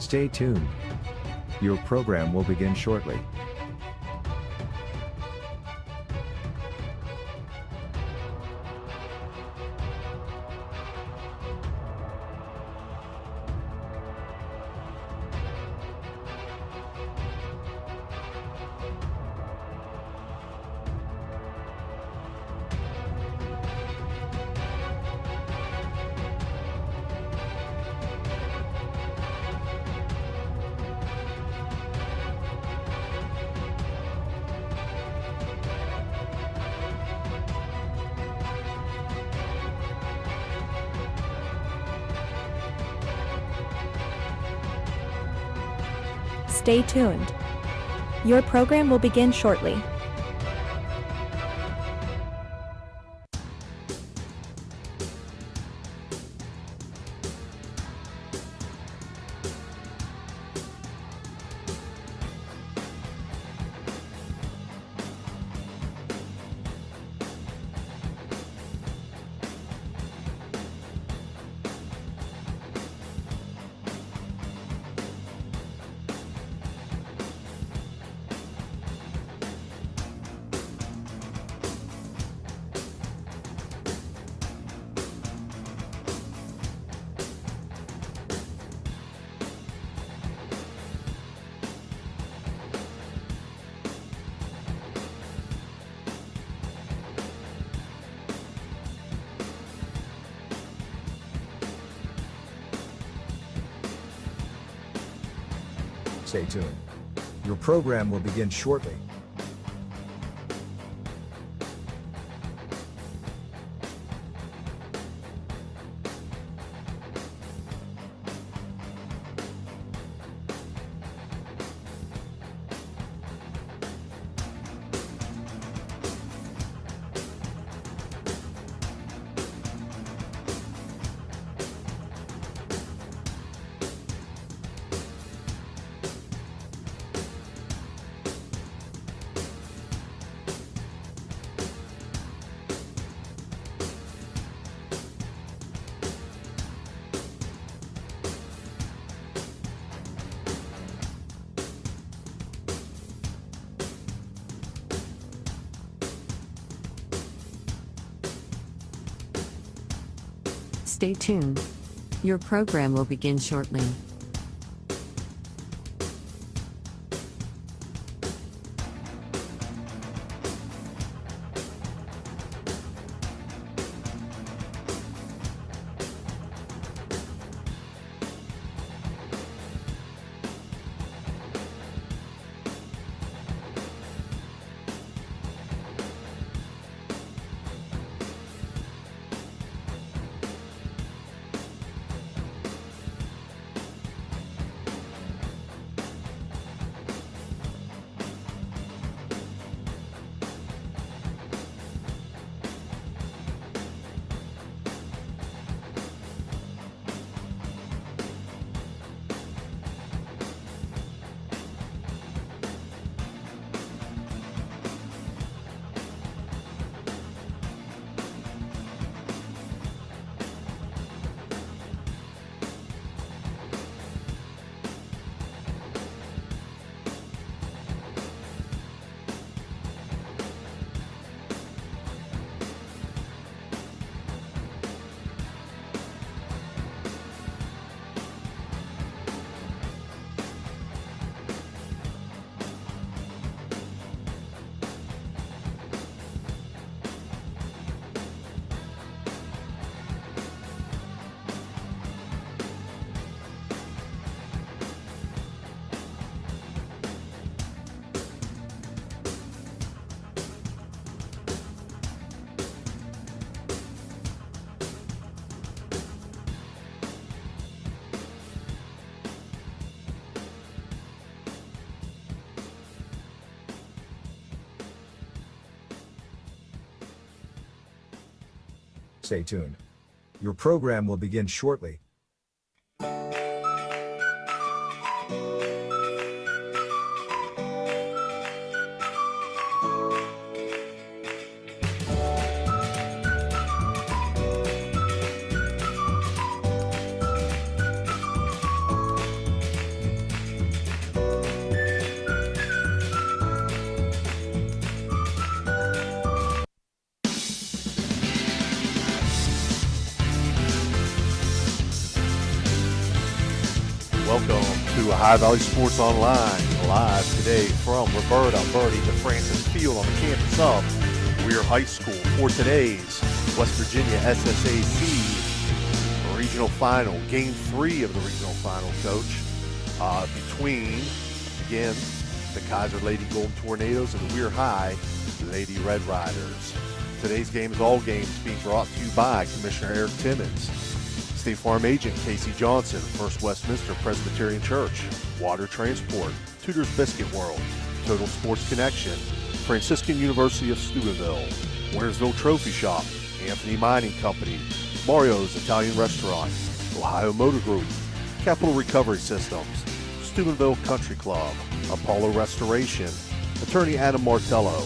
Stay tuned. Your program will begin shortly. Stay tuned. Your program will begin shortly. Stay tuned. Your program will begin shortly. Stay tuned. Your program will begin shortly. Stay tuned. Your program will begin shortly. Welcome to High Valley Sports Online, live today from Roberta Birdie to Francis Field on the campus of Weir High School for today's West Virginia SSAC Regional Final, Game 3 of the Regional Final, Coach, between, again, the Kaiser Lady Golden Tornadoes and the Weir High Lady Red Riders. Today's game is all games being brought to you by Commissioner Eric Timmons, State Farm Agent Casey Johnson, First Westminster Presbyterian Church, Water Transport, Tudor's Biscuit World, Total Sports Connection, Franciscan University of Steubenville, Wearsville Trophy Shop, Anthony Mining Company, Mario's Italian Restaurant, Ohio Motor Group, Capital Recovery Systems, Steubenville Country Club, Apollo Restoration, Attorney Adam Martello,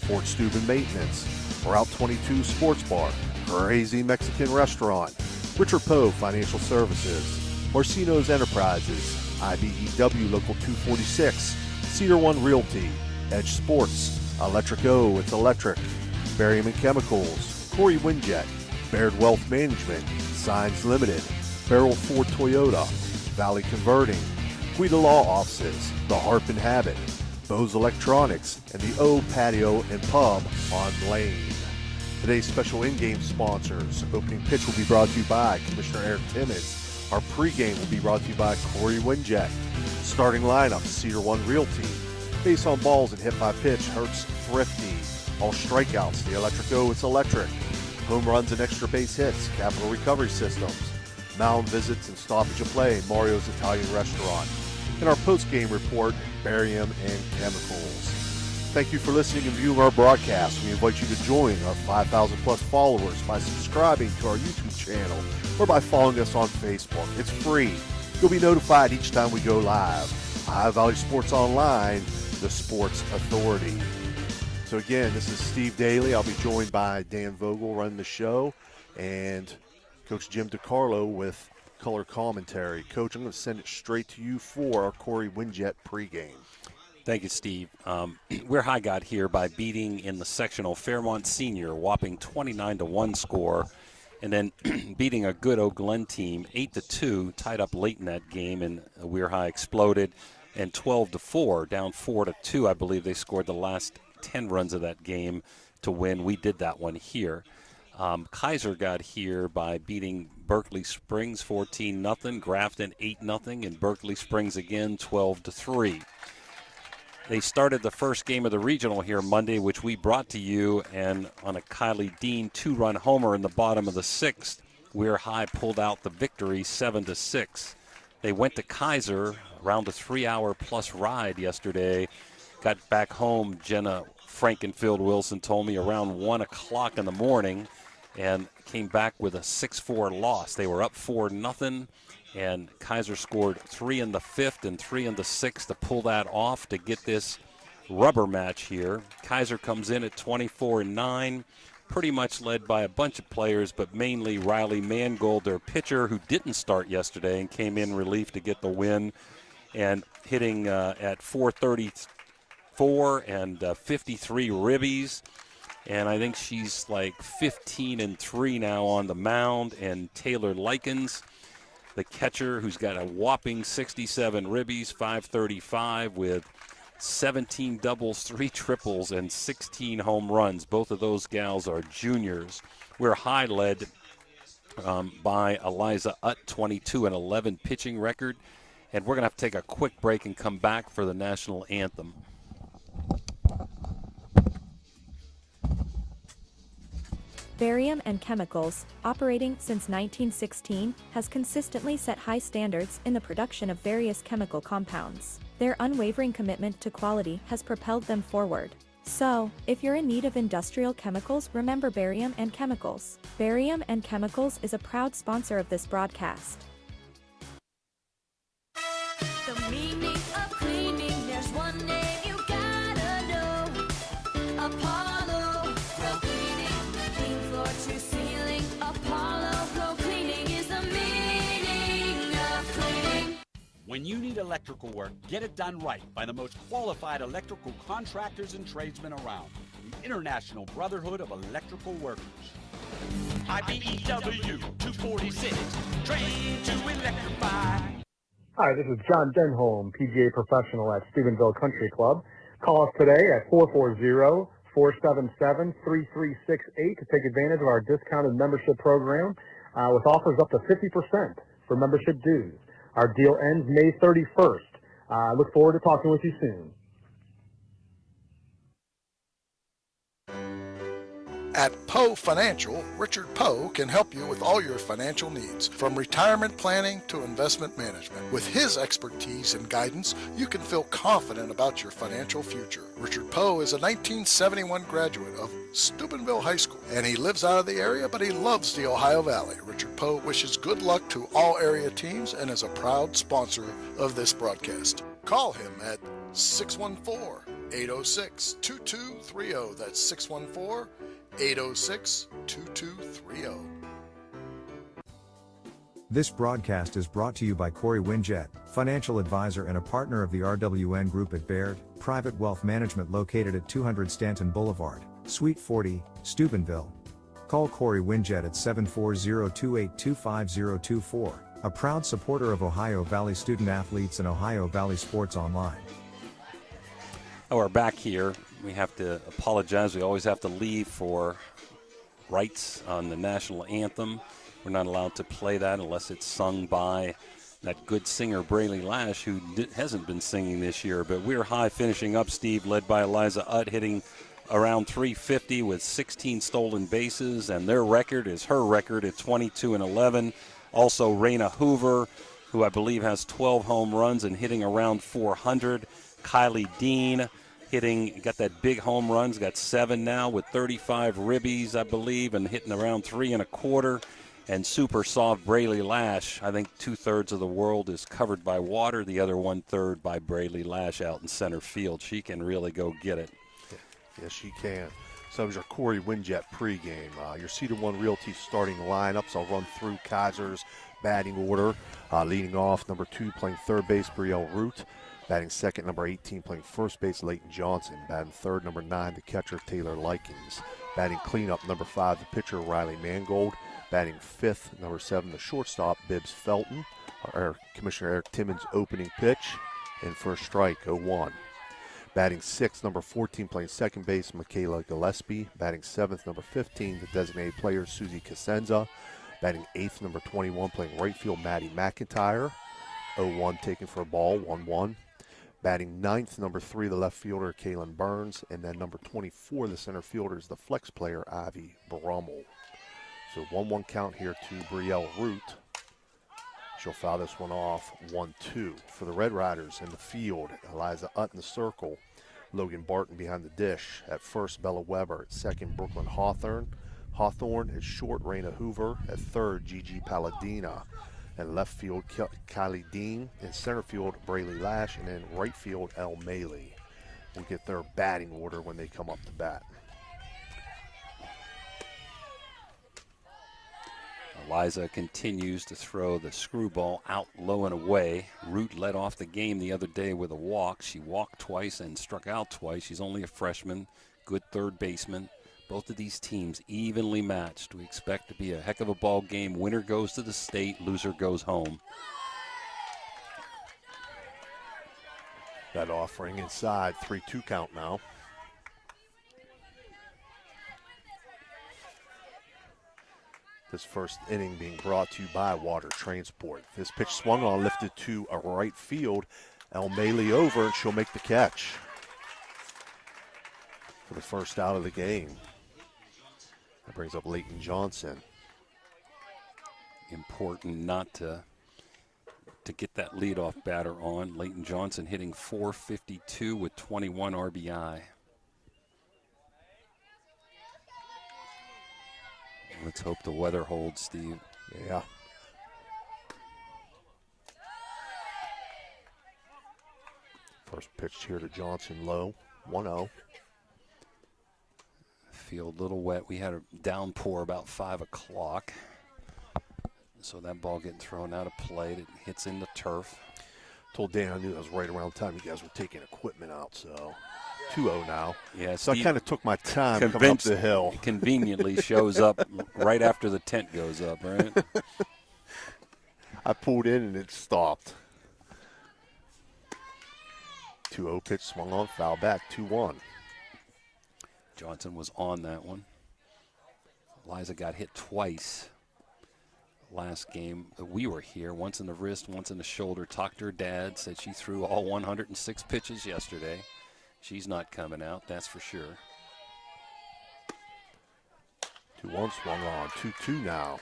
Fort Steuben Maintenance, Route 22 Sports Bar, Crazy Mexican Restaurant, Richard Poe Financial Services, Marcino's Enterprises, IBEW Local 246, Cedar One Realty, Edge Sports, Electric O, It's Electric, Barium and Chemicals, Corey Windjet, Baird Wealth Management, Signs Limited, Beryl Ford Toyota, Valley Converting, Guida Law Offices, The Harp and Habit, Bose Electronics, and the O Patio and Pub on Lane. Today's special in-game sponsors. Opening pitch will be brought to you by Commissioner Eric Timmons. Our pregame will be brought to you by Corey Windjet. Starting lineup, Cedar One Realty. Base on balls and hit by pitch, Hertz Thrifty. All strikeouts, the Electric O, It's Electric. Home runs and extra base hits, Capital Recovery Systems. Mound visits and stoppage of play, Mario's Italian Restaurant. In our post-game report, Barium and Chemicals. Thank you for listening and viewing our broadcast. We invite you to join our 5,000 plus followers by subscribing to our YouTube channel or by following us on Facebook. It's free. You'll be notified each time we go live. High Valley Sports Online, the sports authority. So again, this is Steve Daly. I'll be joined by Dan Vogel running the show and Coach Jim DiCarlo with color commentary. Coach, I'm going to send it straight to you for our Corey Windjet pregame. Thank you, Steve. Weir High got here by beating in the sectional Fairmont Senior, whopping 29-1 score, and then beating a good Oak Glen team 8-2, tied up late in that game, and Weir High exploded, and 12-4, down 4-2. I believe they scored the last 10 runs of that game to win. We did that one here. Kaiser got here by beating Berkeley Springs 14-0, Grafton 8-0, and Berkeley Springs again 12-3. They started the first game of the regional here Monday, which we brought to you, and on a Kylie Dean 2-run homer in the bottom of the sixth, Weir High pulled out the victory 7-6. They went to Kaiser around a 3-hour-plus ride yesterday. Got back home, Jenna Frankenfield Wilson told me, around 1 o'clock in the morning, and came back with a 6-4 loss. They were up 4-0. And Kaiser scored 3 in the fifth and 3 in the sixth to pull that off to get this rubber match here. Kaiser comes in at 24-9, pretty much led by a bunch of players, but mainly Riley Mangold, their pitcher, who didn't start yesterday and came in relief to get the win, and hitting at 434 and 53 ribbies. And I think she's like 15-3 now on the mound. And Taylor Likens, the catcher, who's got a whopping 67 ribbies, 535 with 17 doubles, 3 triples, and 16 home runs. Both of those gals are juniors. We're high led by Eliza Utt, 22-11 pitching record. And we're going to have to take a quick break and come back for the national anthem. Barium and Chemicals, operating since 1916, has consistently set high standards in the production of various chemical compounds. Their unwavering commitment to quality has propelled them forward. So, if you're in need of industrial chemicals, remember Barium and Chemicals. Barium and Chemicals is a proud sponsor of this broadcast. The meaning of cleaning, there's one name you gotta know. Apollo Pro Cleaning, clean floor to ceiling. Apollo Pro Cleaning is the meaning of cleaning. When you need electrical work, get it done right by the most qualified electrical contractors and tradesmen around. The International Brotherhood of Electrical Workers. IBEW 246, trained to electrify. Hi, this is John Denholm, PGA professional at Steubenville Country Club. Call us today at 440-477-3368 to take advantage of our discounted membership program with offers up to 50% for membership dues. Our deal ends May 31st. I look forward to talking with you soon. At Poe Financial, Richard Poe can help you with all your financial needs, from retirement planning to investment management. With his expertise and guidance, you can feel confident about your financial future. Richard Poe is a 1971 graduate of Steubenville High School, and he lives out of the area, but he loves the Ohio Valley. Richard Poe wishes good luck to all area teams and is a proud sponsor of this broadcast. Call him at 614-806-2230. That's 614-806-2230. This broadcast is brought to you by Corey Winjet, financial advisor and a partner of the RWN Group at Baird, Private Wealth Management located at 200 Stanton Boulevard, Suite 40, Steubenville. Call Corey Winjet at 740-282-5024, a proud supporter of Ohio Valley student athletes and Ohio Valley Sports Online. Oh, we're back here. We have to apologize. We always have to leave for rights on the national anthem. We're not allowed to play that unless it's sung by that good singer Braley Lash, who hasn't been singing this year. But Weir High finishing up, Steve, led by Eliza Utt, hitting around 350 with 16 stolen bases, and their record is her record at 22-11. Also, Raina Hoover, who I believe has 12 home runs and hitting around 400. Kylie Dean got that big home runs, got 7 now with 35 ribbies, I believe, and hitting around 3 1/4. And super soft Braley Lash, I think 2/3 of the world is covered by water, the other 1/3 by Braley Lash out in center field. She can really go get it. Yes, she can. So that was your Corey Winjet pregame. Your Cedar One Realty starting lineups. I'll run through Kaiser's batting order. Leading off, number 2 playing third base, Brielle Root. Batting second, number 18 playing first base, Leighton Johnson. Batting third, number 9, the catcher, Taylor Likens. Batting cleanup, number 5, the pitcher, Riley Mangold. Batting fifth, number 7, the shortstop, Bibbs Felton. Our Commissioner Eric Timmons opening pitch. And first strike, 0-1. Batting sixth, number 14, playing second base, Michaela Gillespie. Batting seventh, number 15, the designated player, Susie Casenza. Batting eighth, number 21, playing right field, Maddie McIntyre. 0-1 taken for a ball, 1-1. Batting ninth, number 3, the left fielder, Kaylin Burns. And then number 24, the center fielder, is the flex player, Ivy Brummel. So 1-1 count here to Brielle Root. She'll foul this one off, 1-2. For the Red Riders in the field, Eliza Utt in the circle. Logan Barton behind the dish. At first, Bella Weber. At second, Brooklyn Hawthorne. At short, Raina Hoover. At third, Gigi Palladina. And left field, Kylie Dean. In center field, Braley Lash. And in right field, Elle Maley. We'll get their batting order when they come up to bat. Eliza continues to throw the screwball out low and away. Root led off the game the other day with a walk. She walked twice and struck out twice. She's only a freshman, good third baseman. Both of these teams evenly matched. We expect to be a heck of a ball game. Winner goes to the state, loser goes home. That offering inside, 3-2 count now. This first inning being brought to you by Water Transport. This pitch swung on, lifted to a right field. Elle Maley over, and she'll make the catch for the first out of the game. That brings up Leighton Johnson. Important not to get that leadoff batter on. Leighton Johnson hitting .452 with 21 RBI. Let's hope the weather holds, Steve. Yeah. First pitch here to Johnson, low, 1-0. Field a little wet. We had a downpour about 5 o'clock. So that ball getting thrown out of play. It hits in the turf. Told Dan I knew that was right around the time you guys were taking equipment out, so 2-0 now. Yeah, so Steve I kind of took my time coming up the hill. Conveniently shows up right after the tent goes up, right? I pulled in and it stopped. 2-0 pitch swung on, foul back, 2-1. Johnson was on that one. Eliza got hit twice last game that we were here, once in the wrist, once in the shoulder. Talked to her dad, said she threw all 106 pitches yesterday. She's not coming out, that's for sure. 2-1 swung on, 2-2 now.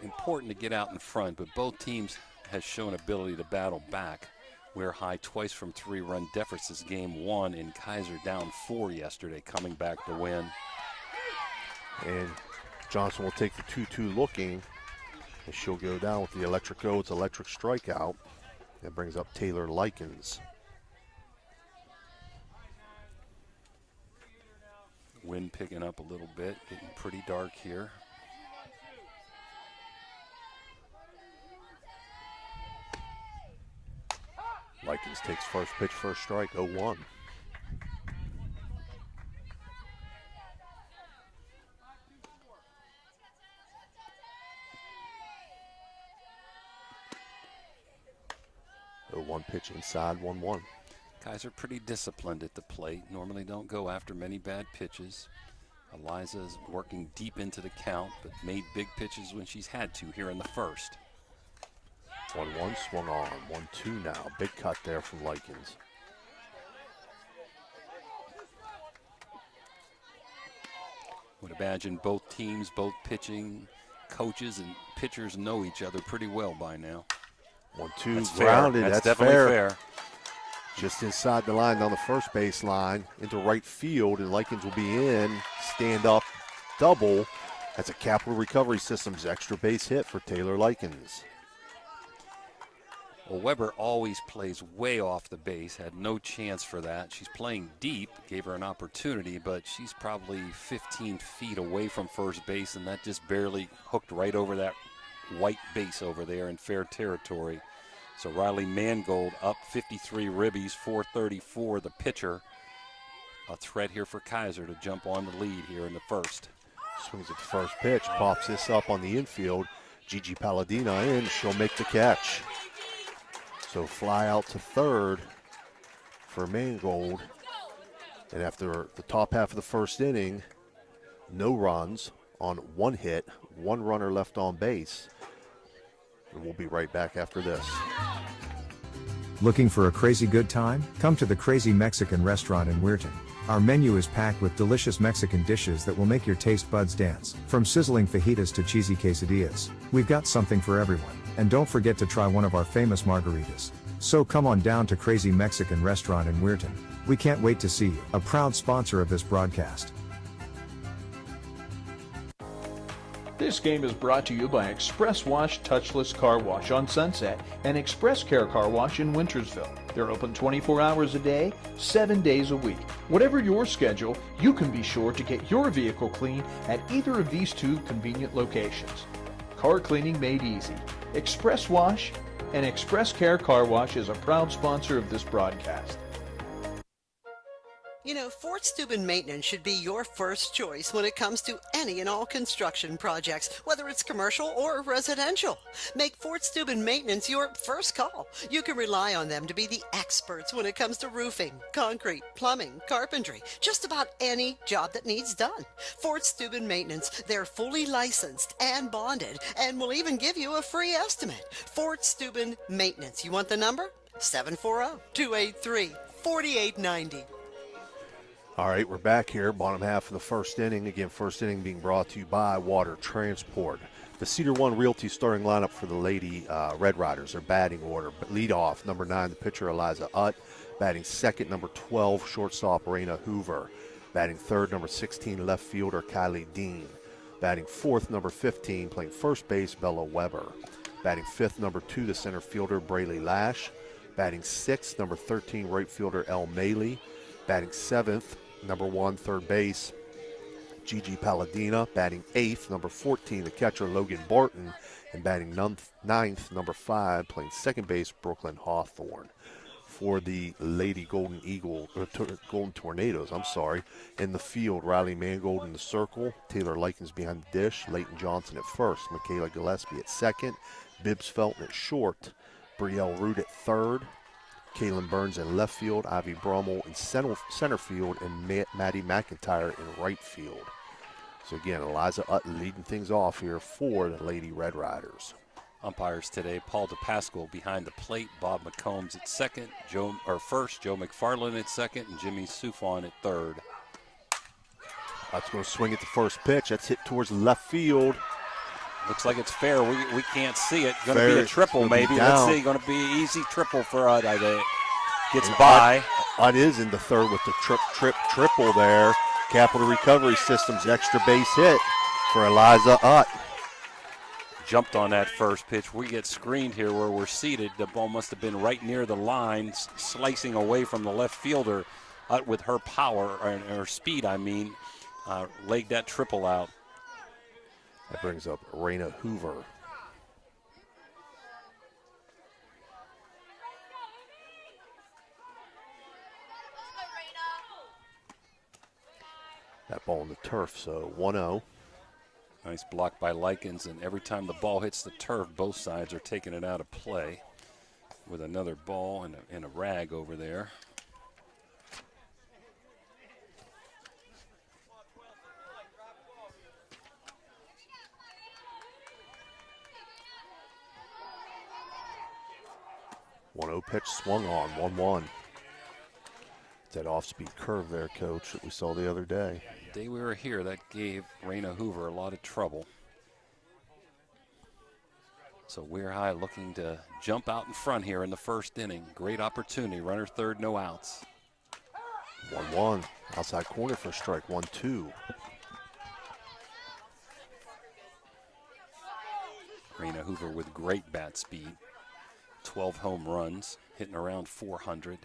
Important to get out in front, but both teams has shown ability to battle back. We're high twice from 3-run deficits game 1, and Kaiser down 4 yesterday, coming back to win. And Johnson will take the 2-2 looking, and she'll go down with the electric O's electric strikeout. That brings up Taylor Likens. Wind picking up a little bit, getting pretty dark here. Likens takes first pitch, first strike, 0-1. One pitch inside, 1-1. Kaiser pretty disciplined at the plate. Normally don't go after many bad pitches. Eliza's working deep into the count, but made big pitches when she's had to here in the first. 1-1 swung on, 1-2 now. Big cut there from Likens. Would imagine both teams, both pitching coaches and pitchers know each other pretty well by now. 1-2 grounded. That's That's definitely fair. Just inside the line down the first baseline into right field, and Likens will be in. Stand up double. That's a Capital Recovery Systems extra base hit for Taylor Likens. Well, Weber always plays way off the base, had no chance for that. She's playing deep, gave her an opportunity, but she's probably 15 feet away from first base, and that just barely hooked right over that white base over there in fair territory. So Riley Mangold up 53 ribbies, 434 the pitcher. A threat here for Kaiser to jump on the lead here in the first. Swings at the first pitch, pops this up on the infield. Gigi Palladina in, she'll make the catch. So fly out to third for Mangold. And after the top half of the first inning, no runs on 1 hit, 1 runner left on base. And we'll be right back after this. Looking for a crazy good time? Come to the Crazy Mexican Restaurant in Weirton. Our menu is packed with delicious Mexican dishes that will make your taste buds dance. From sizzling fajitas to cheesy quesadillas, we've got something for everyone. And don't forget to try one of our famous margaritas. So come on down to Crazy Mexican Restaurant in Weirton. We can't wait to see you. A proud sponsor of this broadcast. This game is brought to you by Express Wash Touchless Car Wash on Sunset and Express Care Car Wash in Wintersville. They're open 24 hours a day, 7 days a week. Whatever your schedule, you can be sure to get your vehicle clean at either of these 2 convenient locations. Car cleaning made easy. Express Wash and Express Care Car Wash is a proud sponsor of this broadcast. You know, Fort Steuben Maintenance should be your first choice when it comes to any and all construction projects, whether it's commercial or residential. Make Fort Steuben Maintenance your first call. You can rely on them to be the experts when it comes to roofing, concrete, plumbing, carpentry, just about any job that needs done. Fort Steuben Maintenance, they're fully licensed and bonded and will even give you a free estimate. Fort Steuben Maintenance. You want the number? 740-283-4890. All right, we're back here, bottom half of the first inning. Again, first inning being brought to you by Water Transport. The Cedar One Realty starting lineup for the Lady Red Riders, their batting order. Lead off, number 9, the pitcher Eliza Utt. Batting second, number 12, shortstop Raina Hoover. Batting third, number 16, left fielder Kylie Dean. Batting fourth, number 15, playing first base, Bella Weber. Batting fifth, number 2, the center fielder Braylee Lash. Batting sixth, number 13, right fielder Elle Maley. Batting seventh, number 1, third base, Gigi Palladina. Batting 8th, number 14, the catcher Logan Barton. And batting 9th, number 5, playing second base, Brooklyn Hawthorne. For the Lady Golden Tornadoes, in the field, Riley Mangold in the circle, Taylor Likens behind the dish, Leighton Johnson at first, Michaela Gillespie at second, Bibbs Felton at short, Brielle Root at third. Kaylin Burns in left field, Ivy Brummel in center field, and Maddie McIntyre in right field. So again, Eliza Utton leading things off here for the Lady Red Riders. Umpires today: Paul DePascal behind the plate, Bob McCombs at first, Joe McFarland at second, and Jimmy Sufon at third. That's going to swing at the first pitch. That's hit towards left field. Looks like it's fair. We can't see it. Going to be a triple, maybe. Let's see. Going to be an easy triple for Ut. Gets by. Ut is in the third with the triple there. Capital Recovery Systems extra base hit for Eliza Ut. Jumped on that first pitch. We get screened here where we're seated. The ball must have been right near the line, slicing away from the left fielder. Ut with her power, or her speed, legged that triple out. That brings up Raina Hoover. That ball in the turf, so 1-0. Nice block by Likens, and every time the ball hits the turf, both sides are taking it out of play with another ball and a rag over there. Pitch swung on, 1-1. It's that off-speed curve there, Coach, that we saw the other day. The day we were here, that gave Raina Hoover a lot of trouble. So Weir High looking to jump out in front here in the first inning. Great opportunity, runner third, no outs. 1-1, outside corner for strike, 1-2. Raina Hoover with great bat speed. 12 home runs, hitting around 400.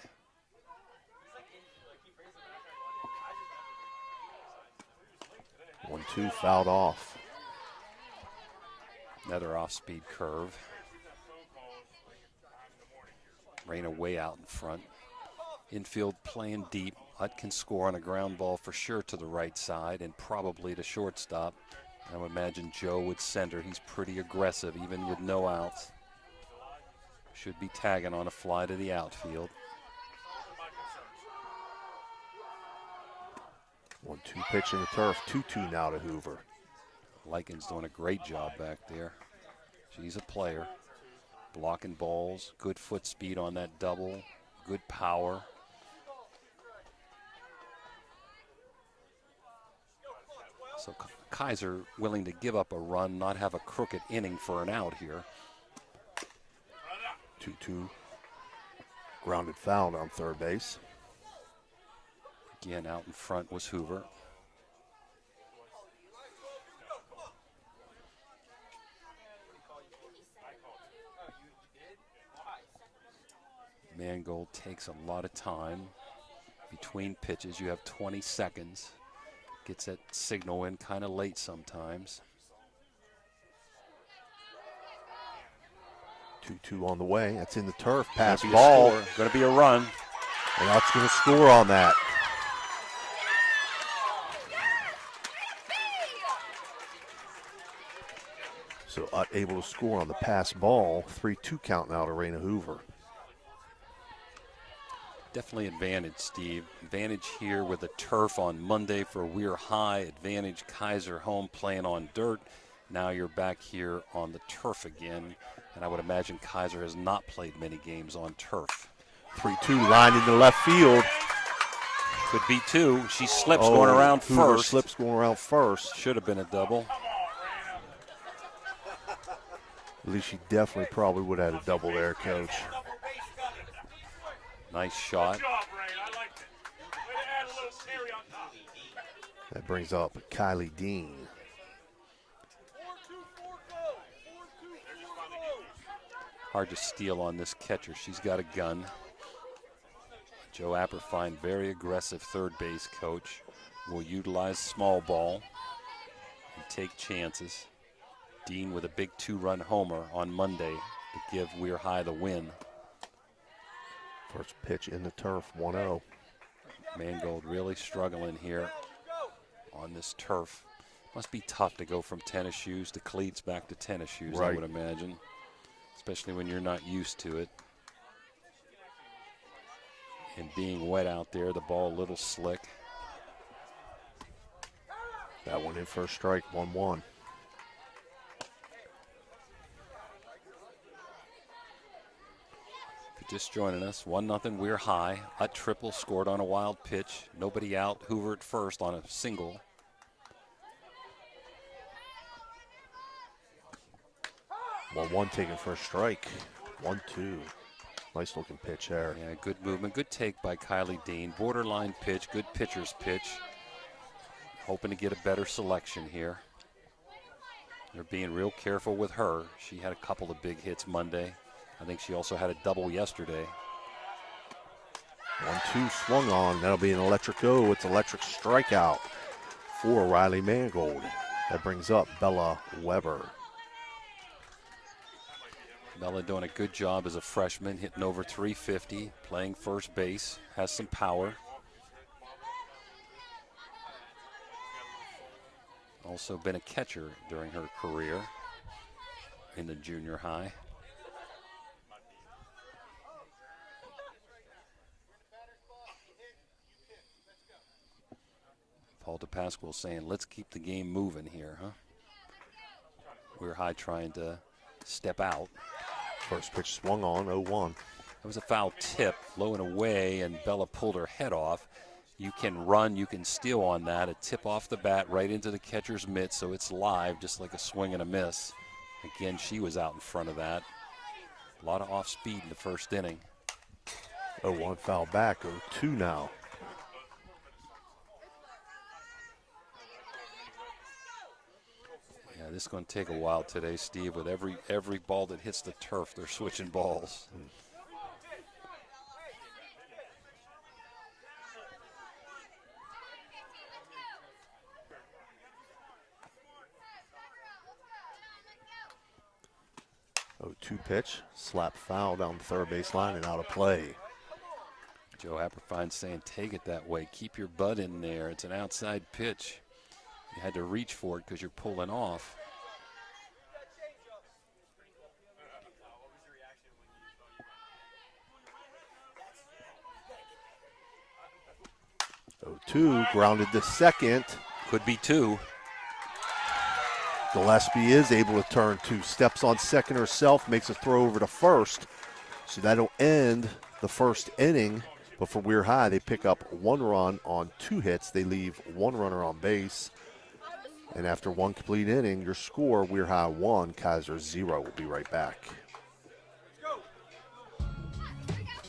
One, two, fouled off. Another off-speed curve. Raina way out in front. Infield playing deep. Ut can score on a ground ball for sure to the right side and probably to shortstop. I would imagine Joe would send her. He's pretty aggressive even with no outs. Should be tagging on a fly to the outfield. 1-2 pitch in the turf, 2-2 now to Hoover. Likens doing a great job back there. She's a player. Blocking balls, good foot speed on that double, good power. So Kaiser willing to give up a run, not have a crooked inning for an out here. 2-2, grounded foul on third base. Again, out in front was Hoover. Mangold takes a lot of time between pitches. You have 20 seconds. Gets that signal in kind of late sometimes. 2-2 on the way. That's in the turf. Pass ball. Going to be a run. And Ut's going to score on that. So Ut able to score on the pass ball. 3-2 count now to Raina Hoover. Definitely advantage, Steve. Advantage here with the turf on Monday for Weir High. Advantage Kaiser home playing on dirt. Now you're back here on the turf again. And I would imagine Kaiser has not played many games on turf. 3-2 line into left field. Could be two. She slips going around Hoover first. Slips going around first. Should have been a double. At least she definitely probably would have had a double there, Coach. Nice shot. That brings up Kylie Dean. Hard to steal on this catcher. She's got a gun. Joe Apperfine, very aggressive third base coach, will utilize small ball and take chances. Dean with a big 2-run homer on Monday to give Weir High the win. First pitch in the turf, 1-0. Mangold really struggling here on this turf. Must be tough to go from tennis shoes to cleats back to tennis shoes, I would imagine. especially when you're not used to it. And being wet out there, the ball a little slick. That one in for a strike, 1-1. If you're just joining us, 1-0, we're high. A triple scored on a wild pitch. Nobody out. Hoover at first on a single. One taken for a strike. 1-2. Nice looking pitch there. Yeah, good movement. Good take by Kylie Dean. Borderline pitch. Good pitcher's pitch. Hoping to get a better selection here. They're being real careful with her. She had a couple of big hits Monday. I think she also had a double yesterday. 1-2 swung on. That'll be an electric go. It's electric strikeout for Riley Mangold. That brings up Bella Weber. Bella doing a good job as a freshman, hitting over 350, playing first base, has some power. Also been a catcher during her career in the junior high. Paul DePasquale saying, let's keep the game moving here, huh? We're high trying to step out. First pitch swung on, 0-1. That was a foul tip, low and away, and Bella pulled her head off. You can run, you can steal on that. A tip off the bat right into the catcher's mitt, so it's live, just like a swing and a miss. Again, she was out in front of that. A lot of off speed in the first inning. 0-1 foul back, 0-2 now. Yeah, this is going to take a while today, Steve. With every ball that hits the turf, they're switching balls. 0-2 pitch, slap foul down the third base line and out of play. Joe Happerfine saying, take it that way. Keep your butt in there. It's an outside pitch. You had to reach for it because you're pulling off. Two grounded to second. Could be two. Gillespie is able to turn 2 steps on second herself, makes a throw over to first. So that'll end the first inning. But for Weir High, they pick up 1 run on 2 hits. They leave 1 runner on base. And after 1 complete inning, your score, Weir High 1, Kaiser 0. We'll be right back.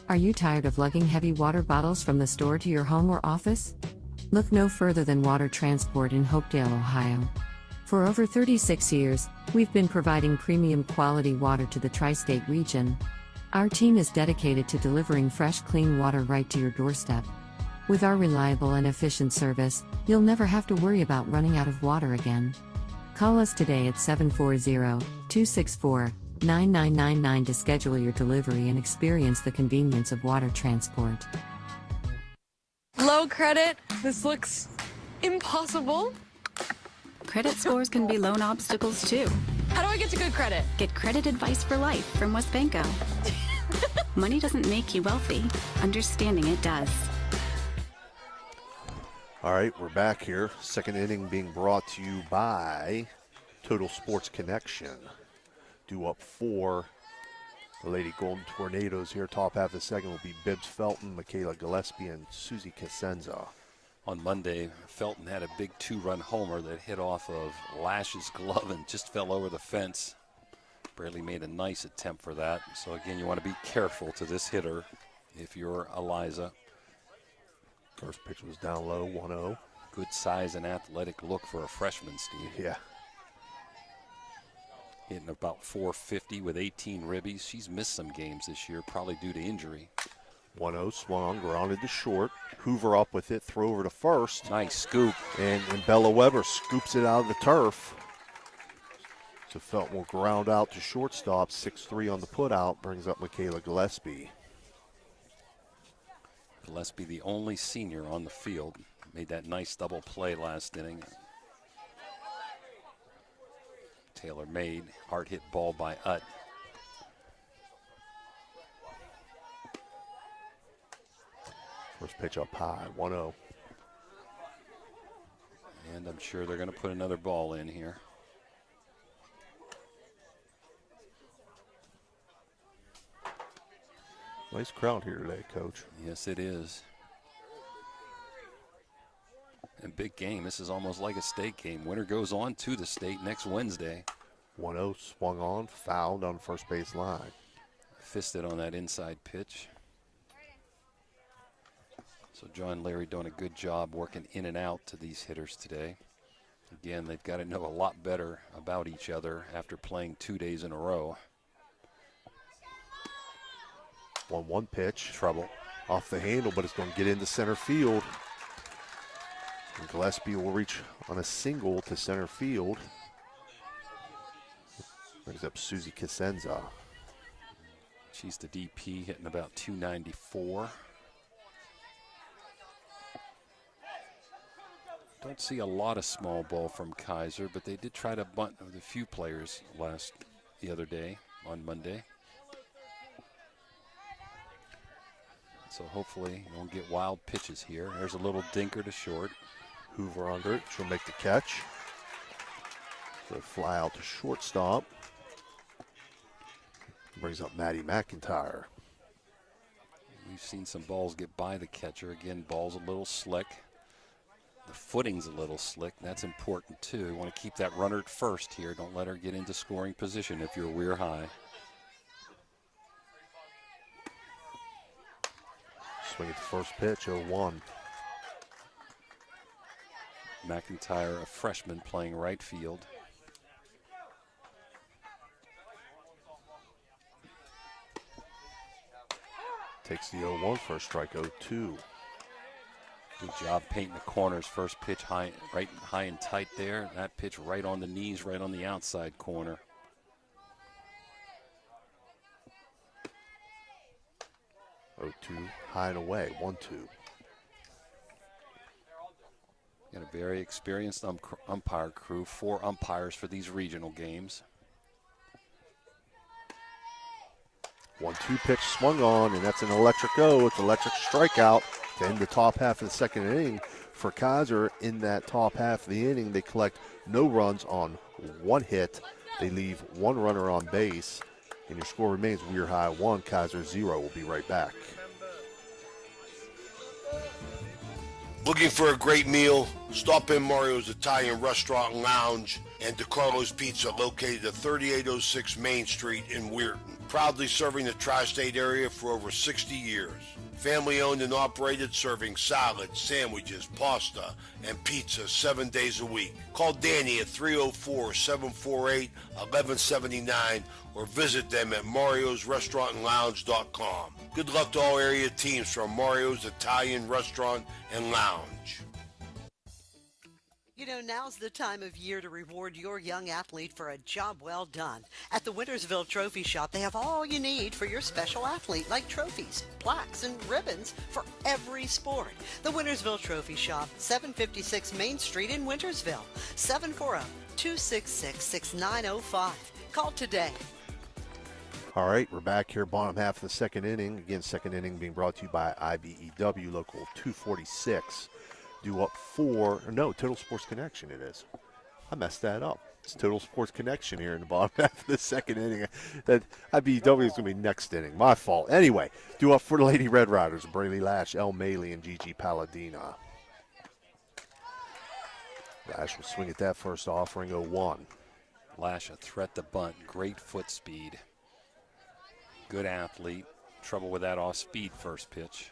Are you tired of lugging heavy water bottles from the store to your home or office? Look no further than Water Transport in Hopedale, Ohio. For over 36 years, we've been providing premium quality water to the tri-state region. Our team is dedicated to delivering fresh, clean water right to your doorstep. With our reliable and efficient service, you'll never have to worry about running out of water again. Call us today at 740-264-9999 to schedule your delivery and experience the convenience of water transport. Low credit? This looks impossible. Credit scores can be loan obstacles too. How do I get to good credit? Get credit advice for life from WesBanco. Money doesn't make you wealthy. Understanding it does. All right, we're back here. Second inning being brought to you by Total Sports Connection. Due up 4. The Lady Golden Tornadoes here. Top half of the second will be Bibbs Felton, Michaela Gillespie, and Susie Casenza. On Monday, Felton had a big 2-run homer that hit off of Lash's glove and just fell over the fence. Braley made a nice attempt for that. So again, you want to be careful to this hitter if you're Eliza. First pitch was down low, 1-0. Good size and athletic look for a freshman, Steve. Yeah. Hitting about 450 with 18 ribbies. She's missed some games this year, probably due to injury. 1-0 swung on, grounded to short. Hoover up with it, throw over to first. Nice scoop. And Bella Weber scoops it out of the turf. So Felton will ground out to shortstop. 6-3 on the putout, brings up Michaela Gillespie. Gillespie, the only senior on the field, made that nice double play last inning. Taylor made, hard hit ball by Utt. First pitch up high, 1-0. And I'm sure they're going to put another ball in here. Nice crowd here today, Coach. Yes, it is. And big game. This is almost like a state game. Winner goes on to the state next Wednesday. 1-0 swung on, fouled on first base line. Fisted on that inside pitch. So John Larry doing a good job working in and out to these hitters today. Again, they've got to know a lot better about each other after playing 2 days in a row. 1-1 pitch. Trouble. Off the handle, but it's going to get into center field. And Gillespie will reach on a single to center field. Brings up Susie Casenza. She's the DP, hitting about 294. Don't see a lot of small ball from Kaiser, but they did try to bunt with a few players the other day on Monday. So hopefully you don't get wild pitches here. There's a little dinker to short. Hoover under it. She'll make the catch. So fly out to shortstop. Brings up Maddie McIntyre. We've seen some balls get by the catcher. Again, ball's a little slick. The footing's a little slick. That's important too. You want to keep that runner at first here. Don't let her get into scoring position if you're Weir High. Swing at the first pitch, 0-1. McIntyre, a freshman, playing right field. Takes the 0-1 for a strike, 0-2. Good job painting the corners. First pitch high and tight there. That pitch right on the knees, right on the outside corner. High and away, 1-2. Got a very experienced umpire crew, 4 umpires for these regional games. 1-2 pitch swung on, and that's an electric O. It's electric strikeout to end the top half of the second inning for Kaiser. In that top half of the inning, they collect no runs on 1 hit. They leave 1 runner on base, and your score remains Weir High 1, Kaiser 0. We'll be right back. Looking for a great meal? Stop in Mario's Italian Restaurant and Lounge and DeCarlo's Pizza, located at 3806 Main Street in Weirton. Proudly serving the tri-state area for over 60 years. Family owned and operated, serving salads, sandwiches, pasta, and pizza 7 days a week. Call Danny at 304-748-1179 or visit them at mariosrestaurantandlounge.com. Good luck to all area teams from Mario's Italian Restaurant and Lounge. You know, now's the time of year to reward your young athlete for a job well done. At the Wintersville Trophy Shop, they have all you need for your special athlete, like trophies, plaques, and ribbons for every sport. The Wintersville Trophy Shop, 756 Main Street in Wintersville, 740-266-6905. Call today. All right, we're back here, bottom half of the second inning. Again, second inning being brought to you by IBEW Local 246. Due up 4, or no, Total Sports Connection it is. I messed that up. It's Total Sports Connection here in the bottom half of the second inning. That IBEW is going to be next inning. My fault. Anyway, due up for the Lady Red Riders, Braley Lash, El Maley, and Gigi Palladina. Lash will swing at that first offering, 0-1. Lash a threat to bunt. Great foot speed. Good athlete. Trouble with that off-speed first pitch.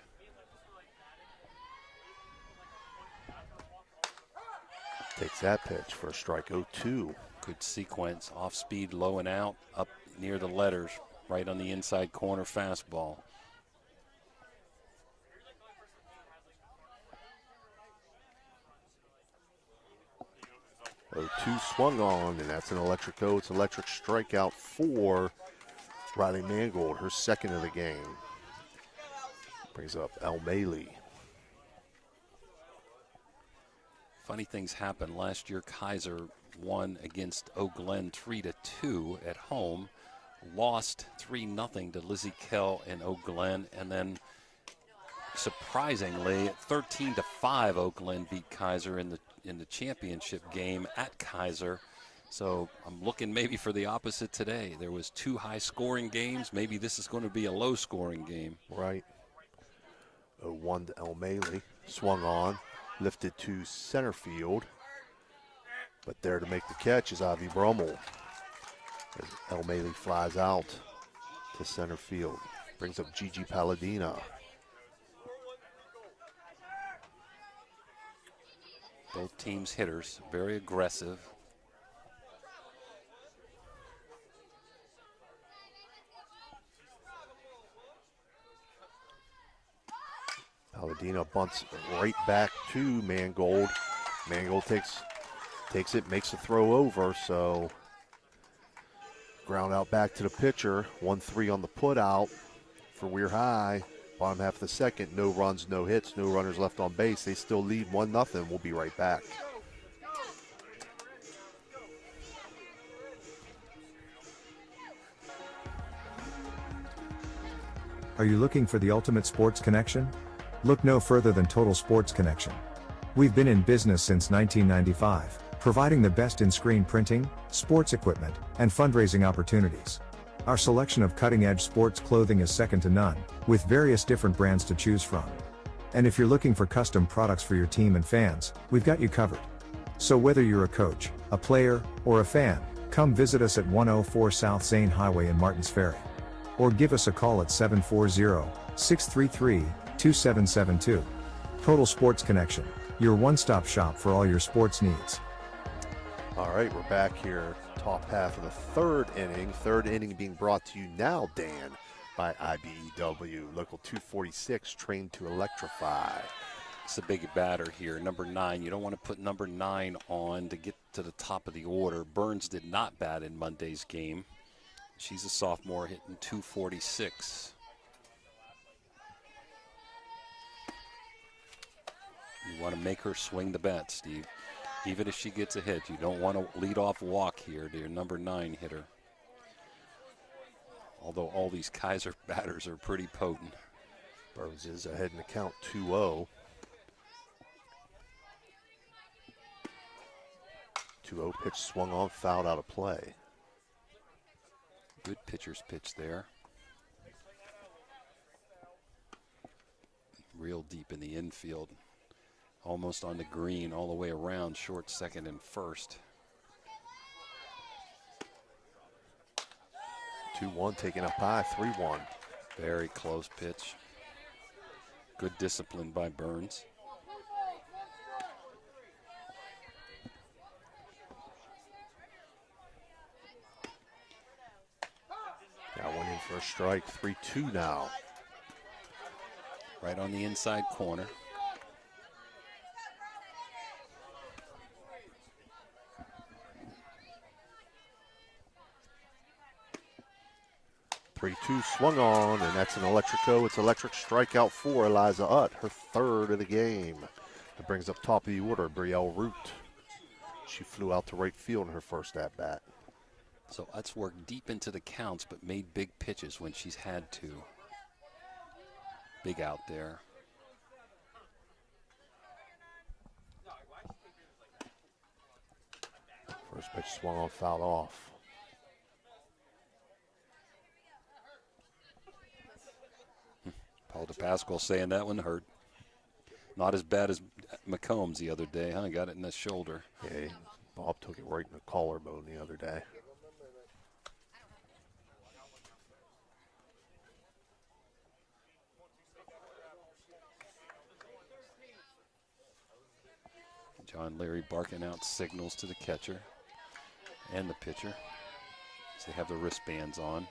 Takes that pitch for a strike, 0-2. Good sequence. Off-speed, low and out, up near the letters, right on the inside corner fastball. Two swung on, and that's an electric O. It's electric strikeout for Riley Mangold, her second of the game. Brings up El Maley. Funny things happen. Last year, Kaiser won against Eau Glen 3-2 at home, lost 3-0 to Lizzie Kell in Eau Glen, and then surprisingly, 13-5, Oakland beat Kaiser in the championship game at Kaiser. So I'm looking maybe for the opposite today. There was 2 high-scoring games. Maybe this is going to be a low-scoring game. Right. 0-1 to O'Malley. Swung on, lifted to center field. But there to make the catch is Avi Brummel. As O'Malley flies out to center field. Brings up Gigi Palladina. Both teams' hitters, very aggressive. Palladino bunts right back to Mangold. Mangold takes it, makes the throw over, so ground out back to the pitcher. 1-3 on the put out for Weir High. Bottom half of the second, no runs, no hits, no runners left on base. They still lead 1-0. We'll be right back. Are you looking for the ultimate sports connection? Look no further than Total Sports Connection. We've been in business since 1995, providing the best in screen printing, sports equipment, and fundraising opportunities. Our selection of cutting-edge sports clothing is second to none, with various different brands to choose from. And if you're looking for custom products for your team and fans, we've got you covered. So whether you're a coach, a player, or a fan, come visit us at 104 South Zane Highway in Martins Ferry. Or give us a call at 740-633-2772. Total Sports Connection, your one-stop shop for all your sports needs. All right, we're back here, top half of the third inning. Third inning being brought to you now, Dan, by IBEW. Local 246, trained to electrify. It's a big batter here, number 9. You don't want to put number 9 on to get to the top of the order. Burns did not bat in Monday's game. She's a sophomore hitting 246. You want to make her swing the bat, Steve. Even if she gets a hit, you don't want to lead off walk here to your number 9 hitter. Although all these Kaiser batters are pretty potent. Burns is ahead in the count, 2-0. 2-0 pitch swung on, fouled out of play. Good pitcher's pitch there. Real deep in the infield. Almost on the green, all the way around, short, second, and first. 2-1 taken up high, 3-1. Very close pitch. Good discipline by Burns. Got one in for a strike, 3-2 now. Right on the inside corner. Swung on, and that's an electrico. It's electric strikeout for Eliza Utt, her third of the game. That brings up top of the order, Brielle Root. She flew out to right field in her first at-bat. So Utt's worked deep into the counts, but made big pitches when she's had to. Big out there. First pitch swung on, fouled off. Paul DePasquale saying that one hurt. Not as bad as McCombs the other day, huh? Got it in the shoulder. Yeah, Bob took it right in the collarbone the other day. John Leary barking out signals to the catcher and the pitcher as they have the wristbands on.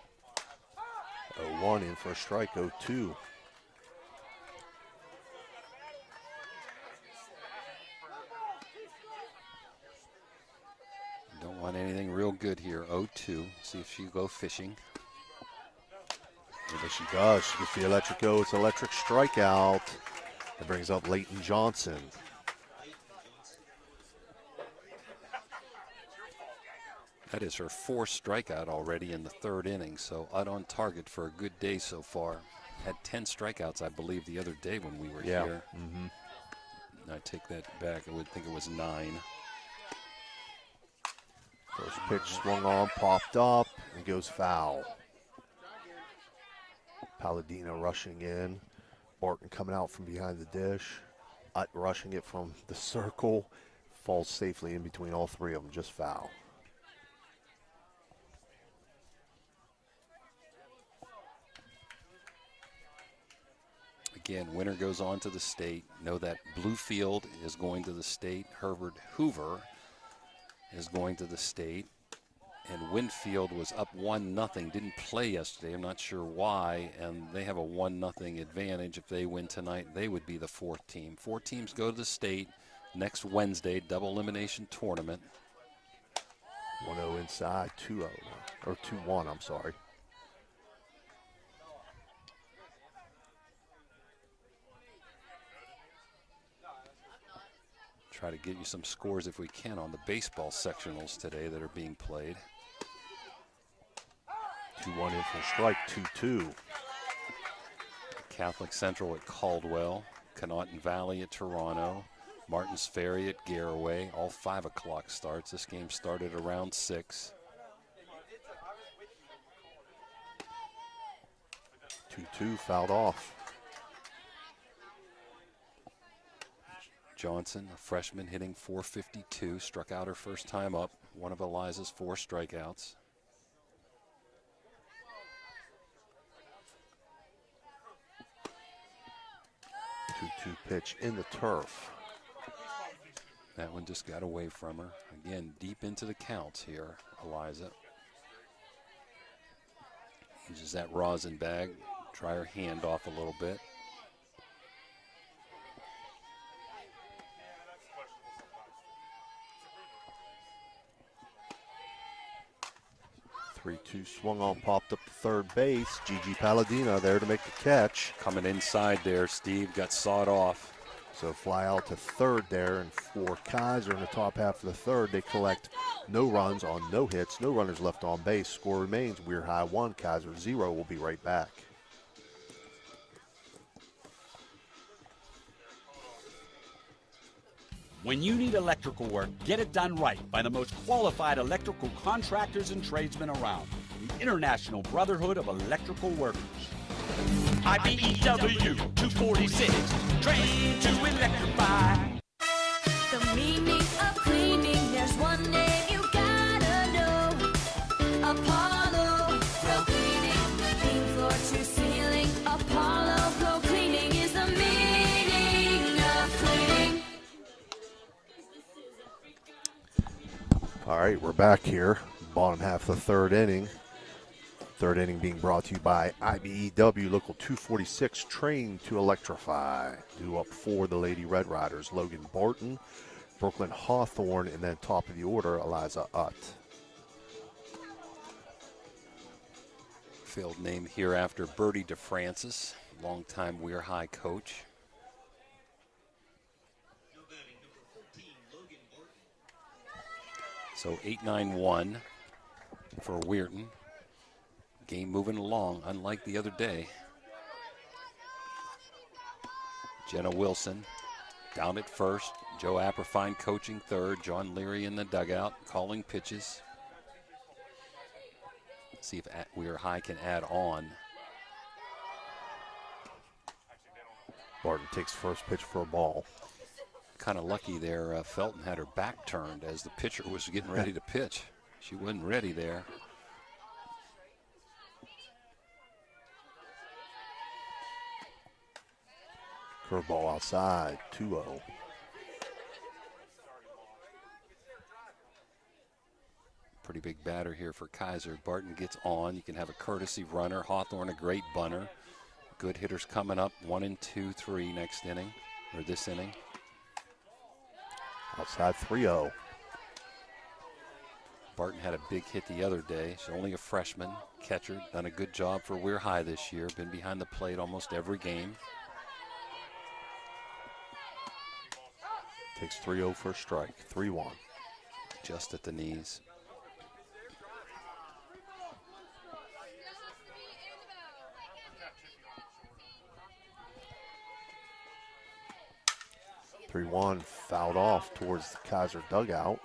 0-1 in for a strike, 0-2. Don't want anything real good here, 0-2. See if she go fishing. And there she does. She gets the electrico. It's electric strikeout. That brings up Leighton Johnson. That is her fourth strikeout already in the third inning, so out on target for a good day so far. had 10 strikeouts, I believe, the other day when we were Yeah. here. I take that back. I would think it was 9. First pitch swung on, popped up, and goes foul. Palladino rushing in. Barton coming out from behind the dish. Utt rushing it from the circle. Falls safely in between all three of them, just foul. Again, winner goes on to the state. Know that Bluefield is going to the state. Herbert Hoover is going to the state. And Winfield was up 1-0. Didn't play yesterday. I'm not sure why. And they have a 1-0 advantage. If they win tonight, they would be the 4th team. 4 teams go to the state next Wednesday, double elimination tournament. 1-0 inside, 2-0, or 2-1, I'm sorry. Try to get you some scores if we can on the baseball sectionals today that are being played. 2-1 in for strike, 2-2. Catholic Central at Caldwell, Connaughton Valley at Toronto, Martins Ferry at Garaway, all 5 o'clock starts. This game started around 6. 2-2 fouled off. Johnson, a freshman, hitting .452, struck out her first time up. One of Eliza's 4 strikeouts. Two pitch in the turf. That one just got away from her. Again, deep into the counts here, Eliza. Uses that rosin bag, try her hand off a little bit. 3-2 swung on, popped up to third base. Gigi Palladino there to make the catch. Coming inside there, Steve got sawed off. So fly out to third there, and for Kaiser in the top half of the third, they collect no runs on no hits, no runners left on base. Score remains Weir High 1, Kaiser 0. We'll be right back. When you need electrical work, get it done right by the most qualified electrical contractors and tradesmen around. The International Brotherhood of Electrical Workers. IBEW 246, trained to electrify. The meaning of cleaning, there's one name you gotta know. Apollo Pro Cleaning, clean floor to ceiling. Apollo Pro Cleaning is the meaning of cleaning. All right, we're back here. Bottom half of the third inning. Third inning being brought to you by IBEW Local 246, trained to electrify. Due up for the Lady Red Riders, Logan Barton, Brooklyn Hawthorne, and then top of the order, Eliza Utt. Field name here after Bertie DeFrancis, longtime Weir High coach. So 8-9-1 for Weirton. Game moving along, unlike the other day. Jenna Wilson down at first. Joe Apperfine coaching third. John Leary in the dugout calling pitches. See if Weir High can add on. Barton takes first pitch for a ball. Kind of lucky there. Felton had her back turned as the pitcher was getting ready to pitch. She wasn't ready there. Curveball outside, 2-0. Pretty big batter here for Kaiser. Barton gets on. You can have a courtesy runner. Hawthorne, a great bunter. Good hitters coming up. 1 and 2, 3 next inning, or this inning. Outside, 3-0. Barton had a big hit the other day. She's only a freshman. Catcher, done a good job for Weir High this year. Been behind the plate almost every game. Takes 3-0 for a strike, 3-1. Just at the knees. 3-1 fouled off towards the Kaiser dugout.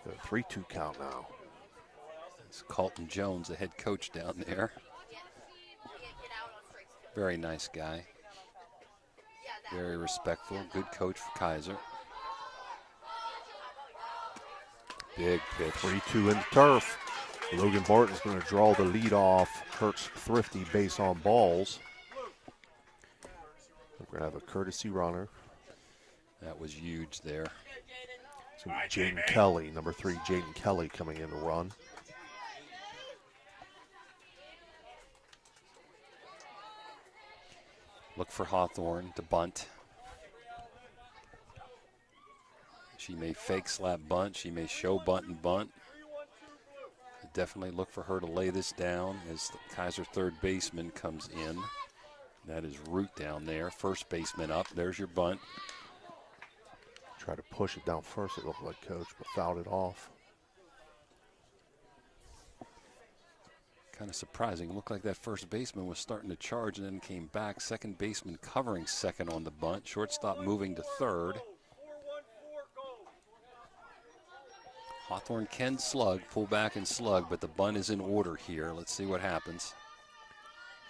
The 3-2 count now. It's Colton Jones, the head coach down there. Very nice guy. Very respectful. Good coach for Kaiser. Big pitch. 3-2 in the turf. Logan Barton's going to draw the lead off Kurt's thrifty base on balls. We're going to have a courtesy runner. That was huge there. It's going to be Jaden Kelly, number 3, Jaden Kelly coming in to run. Look for Hawthorne to bunt. She may fake slap bunt. She may show bunt and bunt. Definitely look for her to lay this down as the Kaiser third baseman comes in. That is Root down there. First baseman up. There's your bunt. Try to push it down first, it looked like, Coach, but fouled it off. Kind of surprising. It looked like that first baseman was starting to charge and then came back. Second baseman covering second on the bunt. Shortstop moving to third. Hawthorne can slug, pull back and slug, but the bunt is in order here. Let's see what happens.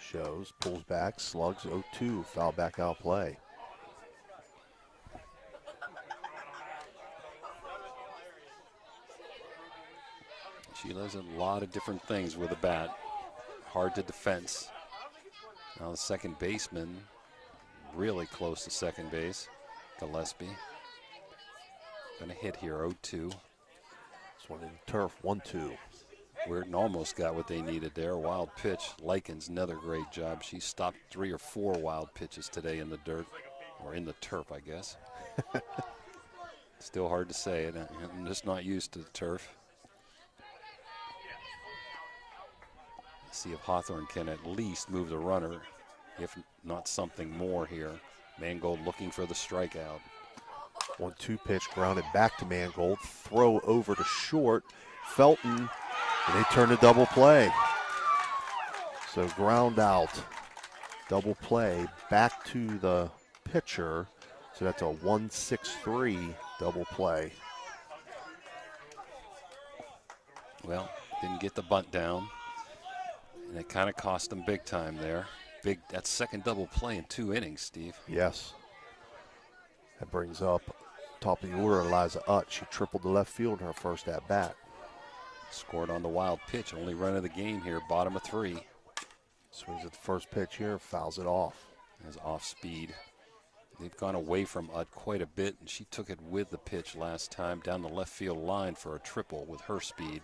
Shows, pulls back, slugs, 0-2, foul back out play. She does a lot of different things with a bat. Hard to defense. Now the second baseman, really close to second base, Gillespie. Gonna hit here, 0-2. This one in turf, 1-2. Weirton almost got what they needed there. Wild pitch. Likens, another great job. She stopped 3 or 4 wild pitches today in the dirt, or in the turf, I guess. Still hard to say it. I'm just not used to the turf. See if Hawthorne can at least move the runner, if not something more here. Mangold looking for the strikeout. 1-2 pitch, grounded back to Mangold. Throw over to short. Felton, and they turn to double play. So ground out, double play, back to the pitcher. So that's a 1-6-3 double play. Well, didn't get the bunt down. And it kind of cost them big time there. That's second double play in 2 innings, Steve. Yes. That brings up top of the order, Eliza Utt. She tripled the left field in her first at bat. Scored on the wild pitch, only run of the game here, bottom of 3. Swings at the first pitch here, fouls it off. As off speed. They've gone away from Utt quite a bit, and she took it with the pitch last time down the left field line for a triple with her speed.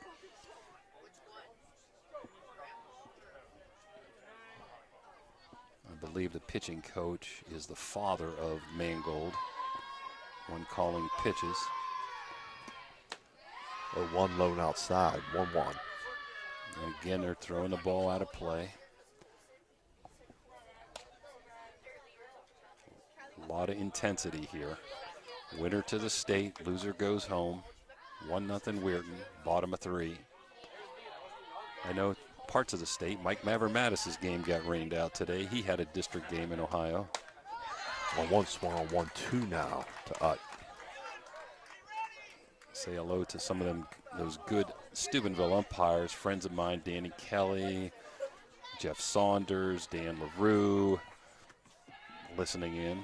I believe the pitching coach is the father of Mangold, one calling pitches. 0-1 lone outside, 1-1. And again, they're throwing the ball out of play. A lot of intensity here. Winner to the state, loser goes home. 1-0 Weirton, bottom of 3. I know parts of the state. Mike Mavromatis' game got rained out today. He had a district game in Ohio. 1-1 swung on 1-2 now to Utt. Say hello to some of those good Steubenville umpires, friends of mine, Danny Kelly, Jeff Saunders, Dan LaRue, listening in.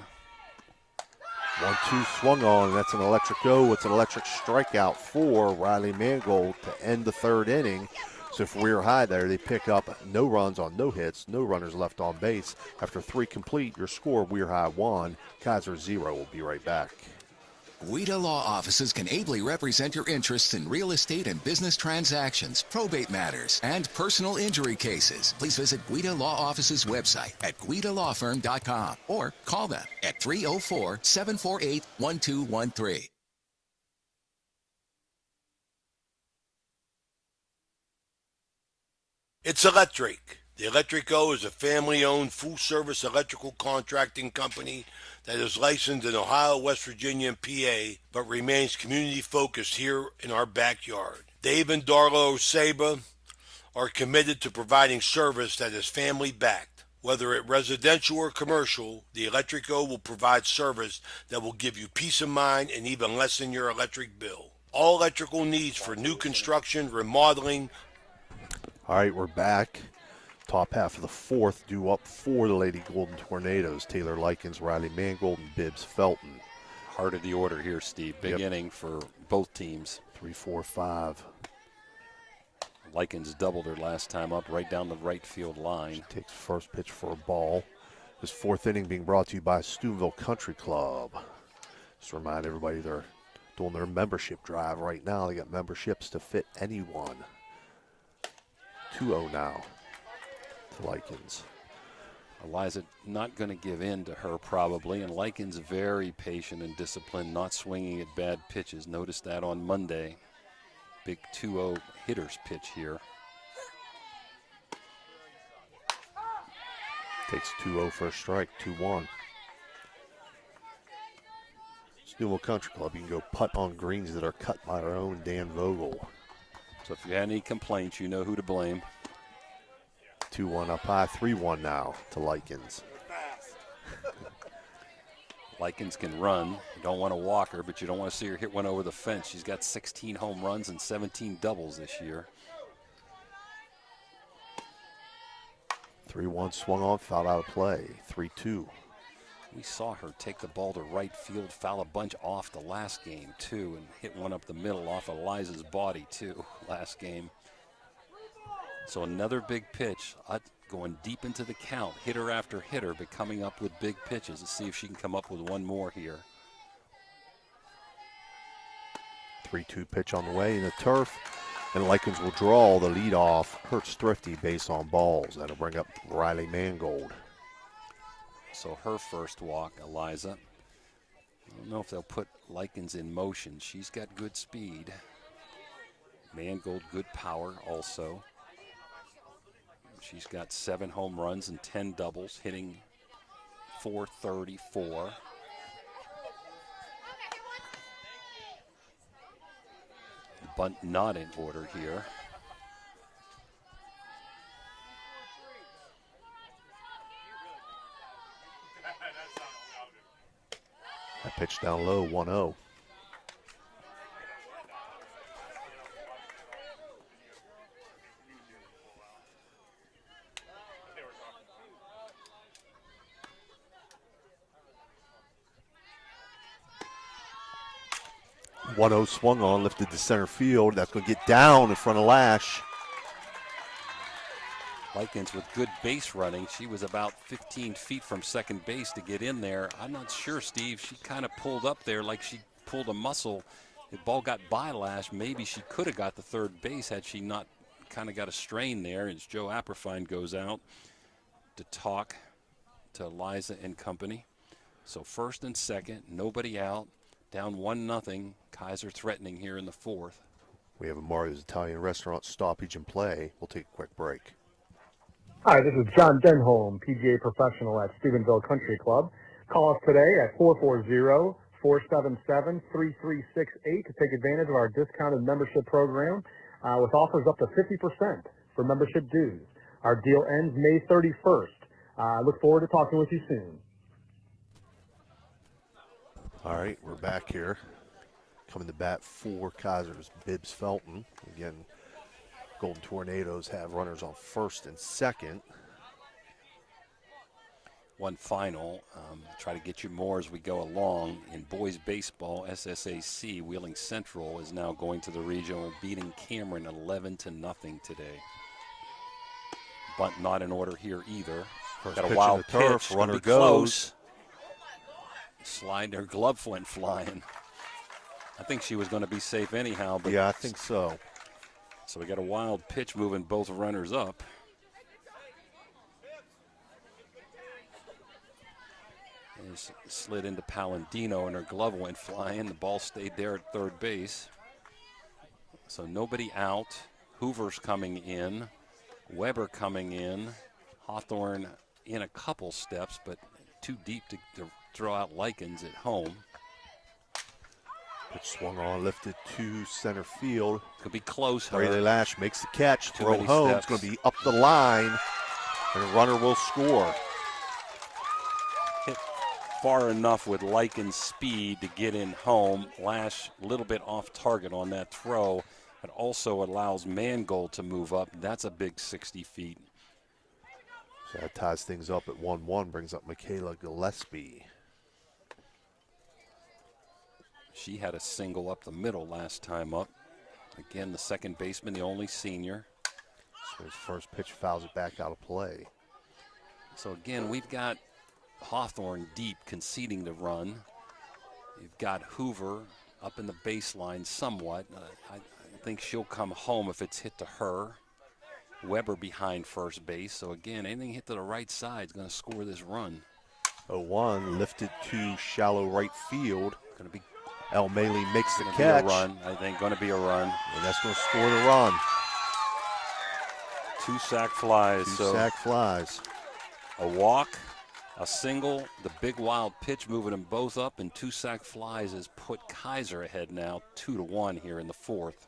1-2 swung on, that's an electric go. It's an electric strikeout for Riley Mangold to end the third inning. So for Weir High there, they pick up no runs on no hits, no runners left on base. After 3 complete, your score, Weir High 1, Kaiser 0. We'll be right back. Guida Law Offices can ably represent your interests in real estate and business transactions, probate matters, and personal injury cases. Please visit Guida Law Offices' website at guidalawfirm.com or call them at 304-748-1213. It's Electric. The Electric O is a family-owned, full-service electrical contracting company that is licensed in Ohio, West Virginia, and PA, but remains community-focused here in our backyard. Dave and Darla Oseba are committed to providing service that is family-backed. Whether it residential or commercial, the Electrico will provide service that will give you peace of mind and even lessen your electric bill. All electrical needs for new construction, remodeling. All right, we're back. Top half of the fourth, due up for the Lady Golden Tornadoes. Taylor Likens, Riley Mangold, and Bibbs Felton. Heart of the order here, Steve. Big inning for both teams. 3, 4, 5. Likens doubled her last time up right down the right field line. She takes first pitch for a ball. This fourth inning being brought to you by Steubenville Country Club. Just to remind everybody they're doing their membership drive right now. They got memberships to fit anyone. 2-0 now to Likens. Eliza not going to give in to her probably, and Likens very patient and disciplined, not swinging at bad pitches. Noticed that on Monday. Big 2-0 hitter's pitch here. Takes 2-0 for a strike, 2-1. Steubenville Country Club, you can go putt on greens that are cut by our own Dan Vogel. So if you had any complaints, you know who to blame. 2-1 up high, 3-1 now to Likens. Likens can run. You don't want to walk her, but you don't want to see her hit one over the fence. She's got 16 home runs and 17 doubles this year. 3-1 swung on, fouled out of play. 3-2. We saw her take the ball to right field, foul a bunch off the last game, too, and hit one up the middle off Eliza's body, too, last game. So another big pitch, going deep into the count, hitter after hitter, but coming up with big pitches. Let's see if she can come up with one more here. 3-2 pitch on the way in the turf, and Likens will draw the lead off. Hertz Thrifty base on balls. That'll bring up Riley Mangold. So her first walk, Eliza. I don't know if they'll put Likens in motion. She's got good speed. Mangold, good power also. She's got 7 home runs and 10 doubles, hitting .434. Bunt not in order here. That pitch down low, 1-0. Swung on, lifted to center field. That's going to get down in front of Lash. Likens with good base running. She was about 15 feet from second base to get in there. I'm not sure, Steve. She kind of pulled up there like she pulled a muscle. The ball got by Lash. Maybe she could have got the third base had she not kind of got a strain there. As Joe Apperfine goes out to talk to Eliza and company. So first and second, nobody out. Down 1-0. Kaiser threatening here in the fourth. We have a Mario's Italian Restaurant stoppage in play. We'll take a quick break. Hi, this is John Denholm, PGA professional at Steubenville Country Club. Call us today at 440-477-3368 to take advantage of our discounted membership program with offers up to 50% for membership dues. Our deal ends May 31st. Look forward to talking with you soon. All right, we're back here. Coming to bat for Kaiser's Bibbs Felton. Again, Golden Tornadoes have runners on first and second. One final, try to get you more as we go along. In boys baseball, SSAC, Wheeling Central is now going to the regional, beating Cameron 11-0 today. Bunt not in order here either. First Got a pitch wild in the turf, pitch, runner be goes. close. Slide, her glove went flying. I think she was going to be safe anyhow. But yeah, I think so. So we got a wild pitch moving both runners up. And slid into Palladino and her glove went flying. The ball stayed there at third base. So nobody out. Hoover's coming in. Weber coming in. Hawthorne in a couple steps, but too deep to throw out Likens at home. Pitch swung on, lifted to center field. Could be close. Riley Lash makes the catch. Too Throw many home. steps. It's going to be up the line. And a runner will score. Hit far enough with Lycan's speed to get in home. Lash a little bit off target on that throw. It also allows Mangold to move up. That's a big 60 feet. So that ties things up at 1-1, brings up Michaela Gillespie. She had a single up the middle last time up. Again, the second baseman, the only senior. So his first pitch fouls it back out of play. So again, we've got Hawthorne deep conceding the run. You've got Hoover up in the baseline somewhat. I think she'll come home if it's hit to her. Weber behind first base. So again, anything hit to the right side is going to score this run. 0-1 lifted to shallow right field. Going to be El Maley makes the gonna catch. Be a run, I think. Going to be a run. And that's going to score the run. 2 sac flies. Two sac flies. A walk, a single, the big wild pitch moving them both up, and 2 sac flies has put Kaiser ahead now, 2-1 here in the 4th.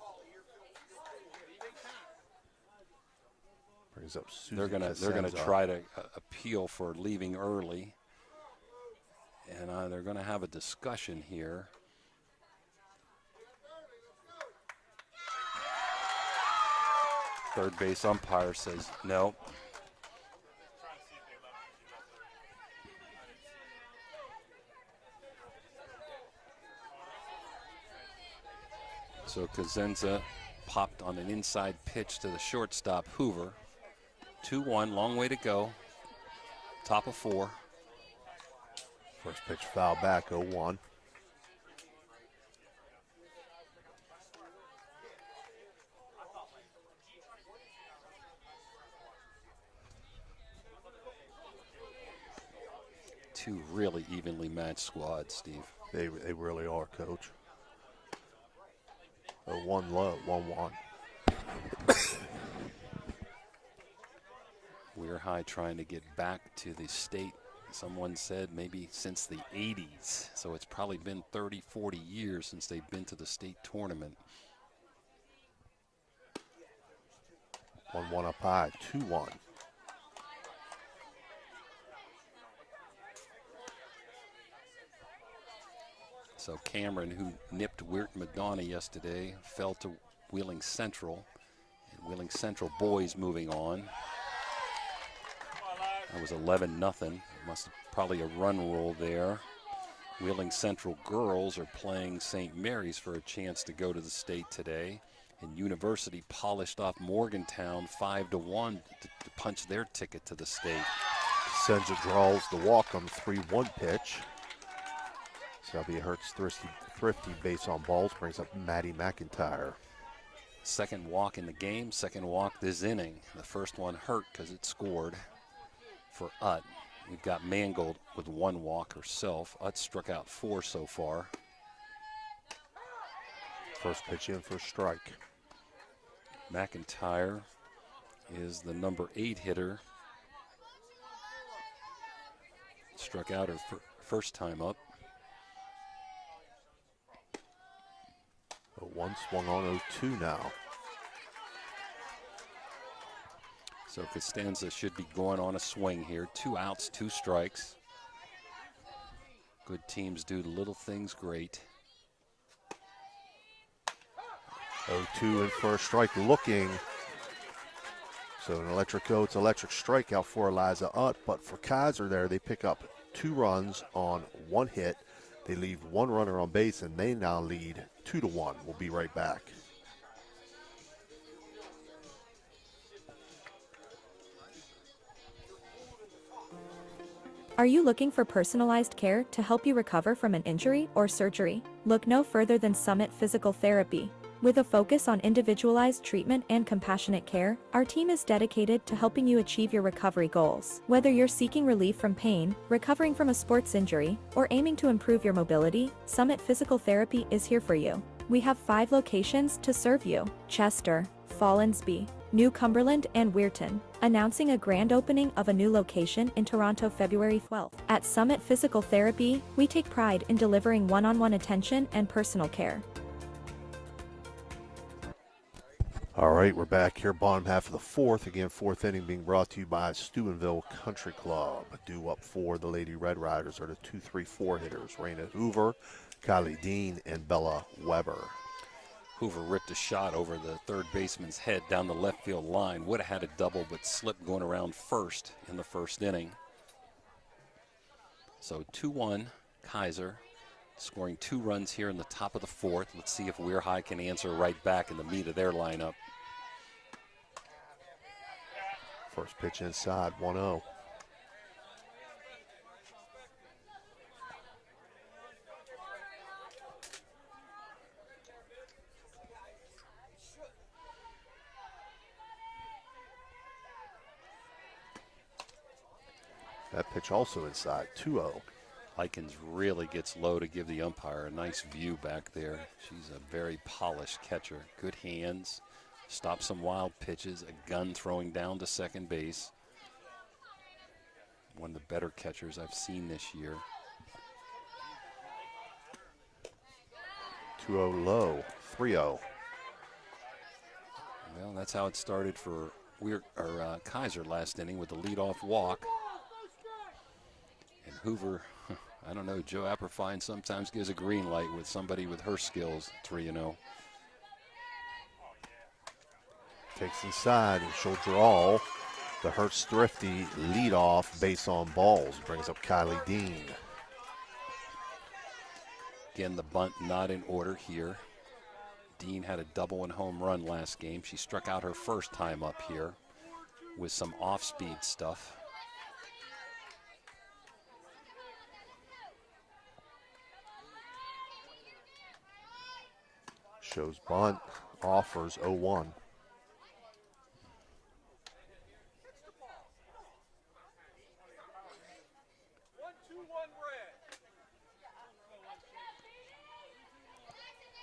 Brings up Susan They're gonna try to appeal for leaving early, and they're going to have a discussion here. Third base umpire says no. So Cosenza popped on an inside pitch to the shortstop, Hoover. 2-1, long way to go. Top of 4. First pitch foul back, 0-1. Two really evenly matched squads, Steve. They really are, Coach. 0-1 low, 1-1. Weir High trying to get back to the state. Someone said maybe since the 80s. So it's probably been 30, 40 years since they've been to the state tournament. 1-1 up high, 2-1. So Cameron, who nipped Wirt Madonna yesterday, fell to Wheeling Central. And Wheeling Central boys moving on. That was 11-0. Must have probably a run rule there. Wheeling Central girls are playing St. Mary's for a chance to go to the state today. And University polished off Morgantown 5-1 to punch their ticket to the state. Senza draws the walk on the 3-1 pitch. Sylvia Hertz thrifty base on balls, brings up Maddie McIntyre. Second walk in the game, second walk this inning. The first one hurt because it scored for Utt. We've got Mangold with 1 walk herself. Utt struck out 4 so far. First pitch in for a strike. McIntyre is the number 8 hitter. Struck out her first time up. 0-1 swung on 0-2 now. So Costanza should be going on a swing here. 2 outs, 2 strikes. Good teams do the little things great. 0-2 in for a strike, looking. So an electric strikeout for Eliza Utt, but for Kaiser there, they pick up 2 runs on 1 hit. They leave 1 runner on base, and they now lead 2-1. We'll be right back. Are you looking for personalized care to help you recover from an injury or surgery? Look no further than Summit Physical Therapy. With a focus on individualized treatment and compassionate care, our team is dedicated to helping you achieve your recovery goals. Whether you're seeking relief from pain, recovering from a sports injury, or aiming to improve your mobility, Summit Physical Therapy is here for you. We have 5 locations to serve you: Chester, Fallensby, New Cumberland, and Weirton, announcing a grand opening of a new location in Toronto February 12th. At Summit Physical Therapy, we take pride in delivering one-on-one attention and personal care. All All right, we're back here, bottom half of the fourth. Again, fourth inning being brought to you by Steubenville Country Club. Due up for the Lady Red Riders are the 2-3-4 hitters, Raina Hoover, Kylie Dean, and Bella Weber. Hoover ripped a shot over the third baseman's head down the left field line. Would have had a double, but slipped going around first in the first inning. So 2-1, Kaiser scoring 2 runs here in the top of the fourth. Let's see if Weir High can answer right back in the meat of their lineup. First pitch inside, 1-0. That pitch also inside, 2-0. Likens really gets low to give the umpire a nice view back there. She's a very polished catcher. Good hands, stops some wild pitches, a gun throwing down to second base. One of the better catchers I've seen this year. 2-0 low, 3-0. Well, that's how it started for Kaiser last inning with the leadoff walk. And Hoover, I don't know, Joe Apperfine sometimes gives a green light with somebody with her skills, 3-0. Takes inside and she'll draw the Hertz Thrifty leadoff base on balls. Brings up Kylie Dean. Again, the bunt not in order here. Dean had a double and home run last game. She struck out her first time up here with some off-speed stuff. Shows bunt, offers 0-1.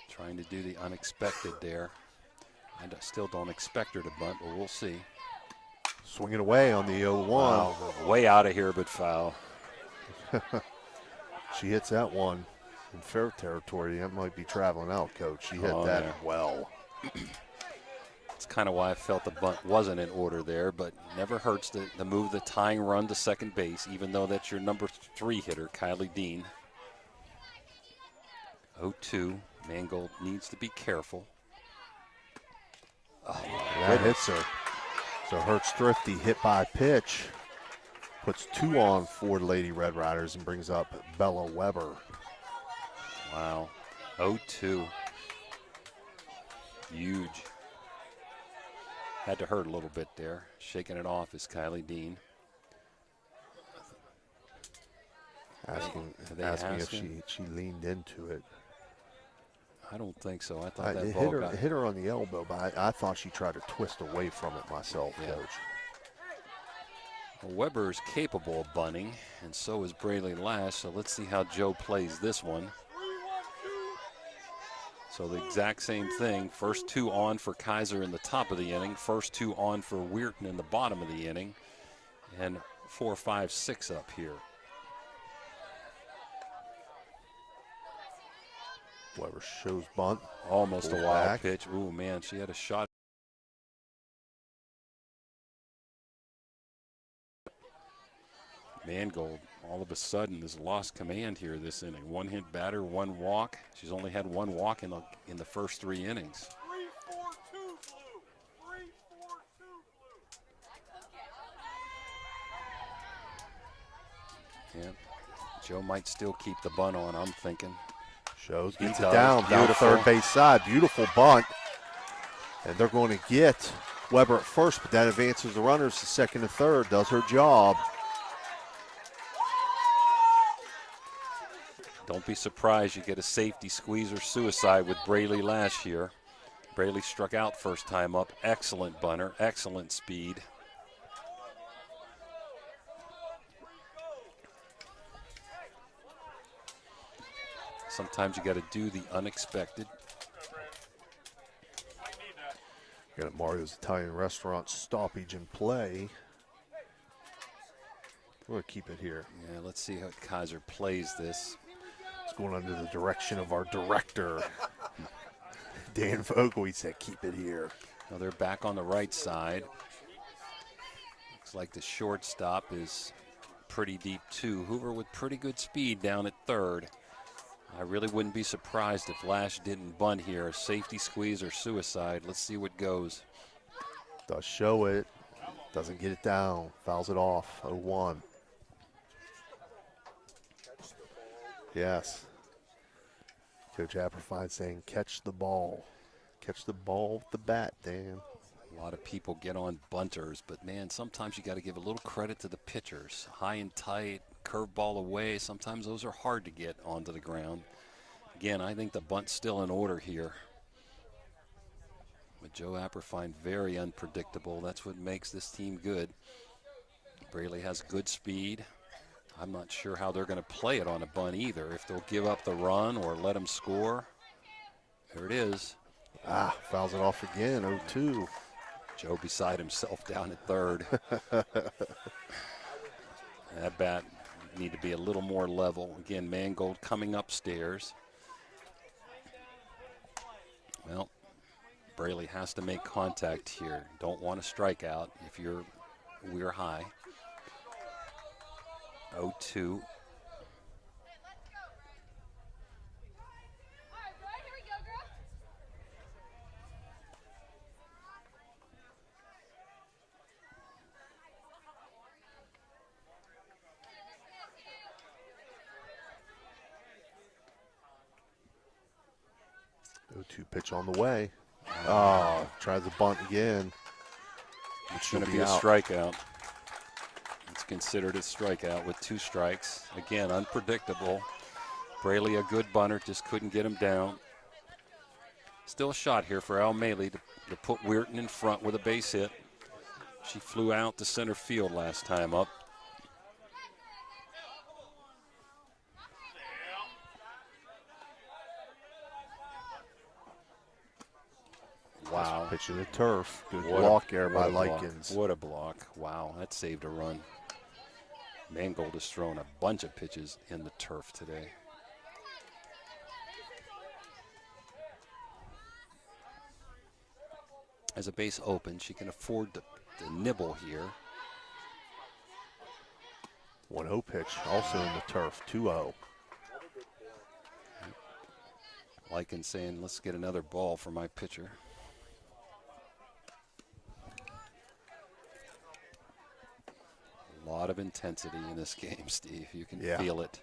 Trying to do the unexpected there. I still don't expect her to bunt, but we'll see. Swinging away on the 0-1. Wow, way out of here, but foul. She hits that one in fair territory. That might be traveling out, Coach. She hit that well. That's kind of why I felt the bunt wasn't in order there, but never hurts to move the tying run to second base, even though that's your number 3 hitter, Kylie Dean. 0-2. Mangold needs to be careful. Oh, that hits her. So Hertz Thrifty hit by pitch. Puts 2 on for the Lady Red Riders and brings up Bella Weber. Wow. 0-2. Huge. Had to hurt a little bit there. Shaking it off is Kylie Dean. Asking if she leaned into it. I don't think so. I thought that it ball hit her on the elbow, but I thought she tried to twist away from it myself, Coach. Well, Weber is capable of bunting, and so is Braley Lash. So let's see how Joe plays this one. So the exact same thing. First 2 on for Kaiser in the top of the inning. First 2 on for Weirton in the bottom of the inning. And 4, 5, 6 up here. Weber shows bunt. Almost a wild pitch. Ooh, man, she had a shot. Mangold all of a sudden has lost command here this inning. 1 hit batter, 1 walk. She's only had 1 walk in the first 3 innings. 3-4-2 blue. 3-4-2 blue. Yeah, Joe might still keep the bunt on, I'm thinking. Shows, gets it down third base side. Beautiful bunt. And they're going to get Weber at first, but that advances the runners to second and third. Does her job. Don't be surprised you get a safety squeeze or suicide with Braley Lash here. Braley struck out first time up. Excellent bunter, excellent speed. Sometimes you got to do the unexpected. Got at Mario's Italian Restaurant stoppage in play. We're going to keep it here. Yeah, let's see how Kaiser plays this. It's going under the direction of our director, Dan Vogel. He said, keep it here. Now they're back on the right side. Looks like the shortstop is pretty deep too. Hoover with pretty good speed down at third. I really wouldn't be surprised if Lash didn't bunt here. Safety squeeze or suicide. Let's see what goes. Does show it. Doesn't get it down. Fouls it off. 0-1. Yes. Coach Apperfine saying catch the ball. Catch the ball with the bat, Dan. A lot of people get on bunters, but man, sometimes you got to give a little credit to the pitchers. High and tight, curveball away. Sometimes those are hard to get onto the ground. Again, I think the bunt's still in order here. But Joe Apperfine, very unpredictable. That's what makes this team good. Braley has good speed. I'm not sure how they're going to play it on a bunt either. If they'll give up the run or let him score. There it is. Fouls it off again, 0-2. Joe beside himself down at third. That bat need to be a little more level. Again, Mangold coming upstairs. Well, Braley has to make contact here. Don't want to strike out if you're Weir High. 0-2. Pitch on the way. Tries to bunt again. It's going to be a strikeout. It's considered a strikeout with 2 strikes. Again, unpredictable. Braley, a good bunter, just couldn't get him down. Still a shot here for Al Maley to put Weirton in front with a base hit. She flew out to center field last time up. Wow. Pitch to the turf. Good block there by Likens. What a block. Wow, that saved a run. Mangold has thrown a bunch of pitches in the turf today. As a base open, she can afford to nibble here. 1-0 pitch, also in the turf, 2-0. Likens saying, let's get another ball for my pitcher. A lot of intensity in this game, Steve. You can feel it.